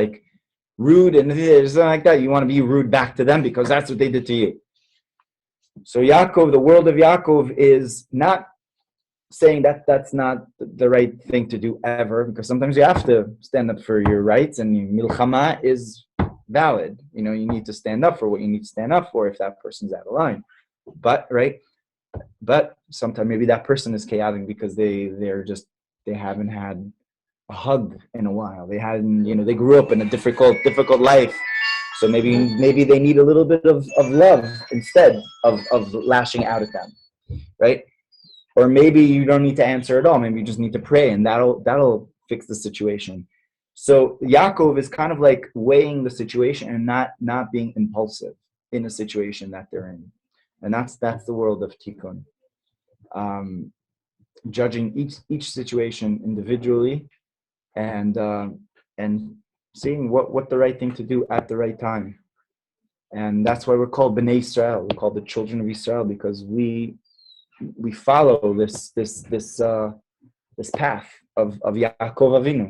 rude and something like that. You want to be rude back to them because that's what they did to you. So Yaakov, the world of Yaakov, is not saying that that's not the right thing to do ever, because sometimes you have to stand up for your rights, and milchama is valid. You need to stand up for what you need to stand up for if that person's out of line. But sometimes maybe that person is chaotic because they haven't had a hug in a while. They hadn't, they grew up in a difficult life. So maybe they need a little bit of love instead of lashing out at them, right? Or maybe you don't need to answer at all. Maybe you just need to pray, and that'll fix the situation. So Yaakov is kind of weighing the situation and not being impulsive in a situation that they're in. And that's the world of tikkun. Judging each situation individually, and seeing what the right thing to do at the right time. And that's why we're called Bnei Israel. We're called the children of Israel, because we follow this path of Yaakov Avinu,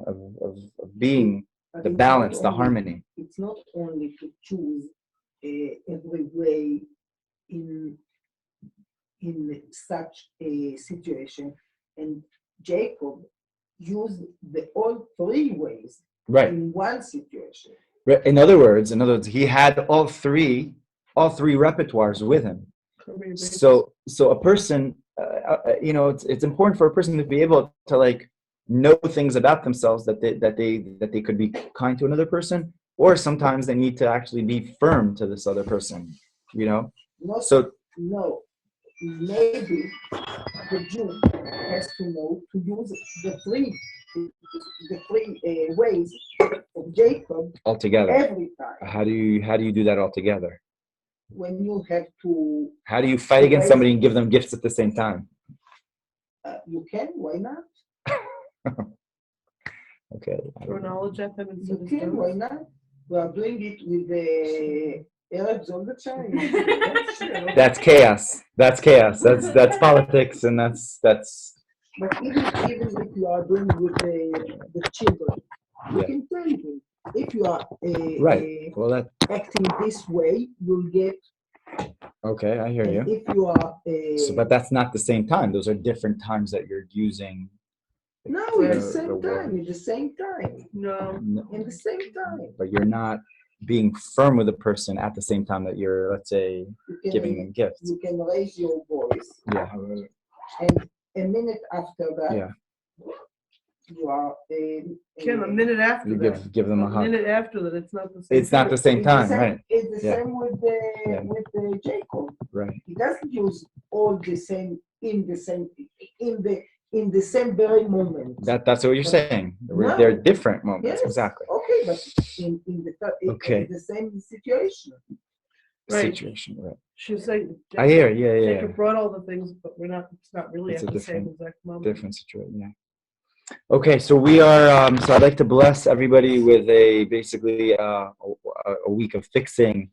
of being the balance, the harmony. It's not only to choose every way in such a situation, and Jacob used all three ways, right, in one situation. Right. In other words, he had all three repertoires with him. So a person, it's important for a person to be able to know things about themselves that they could be kind to another person, or sometimes they need to actually be firm to this other person. No, maybe the Jew has to know to use the three ways of Jacob altogether every time. How do you do that altogether? When you have to. How do you fight against somebody and give them gifts at the same time? You can. Why not? Okay. Throw knowledge at them instead You of can. stones. Why not? We are doing it with the Arabs all the time. That's chaos. That's politics, and that's But even if you are doing with the children, you Yeah. can tell them if you are Right. Well, that acting this way, you'll get. okay. I hear And you. if you are But that's not the same time. Those are different times that you're using. no, the- at the the same word. time, at the same time, No. in the same time. But you're not being firm with a person at the same time that you're, let's say, You can, giving them gifts. you can raise your voice, Yeah. and a minute after that, Yeah. you are Kim, a minute after You that. give them a A hug. minute after that, it's not the same. It's not the same It's time, same, right? It's the Yeah. same with Yeah. Jacob. Right. He doesn't use all the same in the same very moment. That's what you're saying. No. They're different moments. Yes. Exactly. Okay, but Okay. in the same situation. Right. Situation. Right. She's saying. I hear. Yeah. Jacob brought all the things, but it's not really It's at a the same different- exact moment. Different situation. Yeah. Okay, so we are. So I'd like to bless everybody with basically a week of fixing,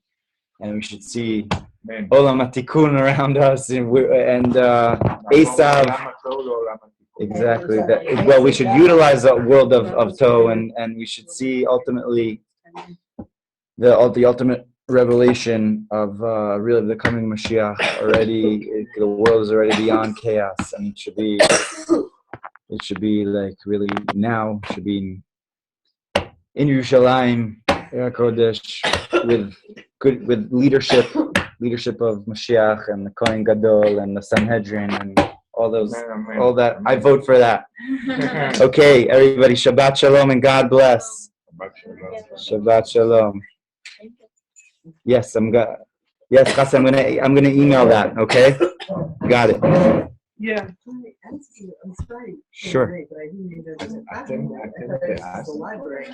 and we should see Amen. Olam Hatikun around us, and Esav. Exactly. That well, we should utilize the world of Toh, and we should see ultimately the ultimate revelation of really the coming Mashiach. Already, the world is already beyond chaos, and it should be like really now. It should be in Yerushalayim, Kodesh, with leadership of Mashiach and the Kohen Gadol and the Sanhedrin and all that. I vote for that. Okay, everybody, Shabbat Shalom and God bless. Shabbat Shalom. Yes, Yes, Chas, I'm gonna email that. Okay, got it. Yeah. Sure. Attend the library.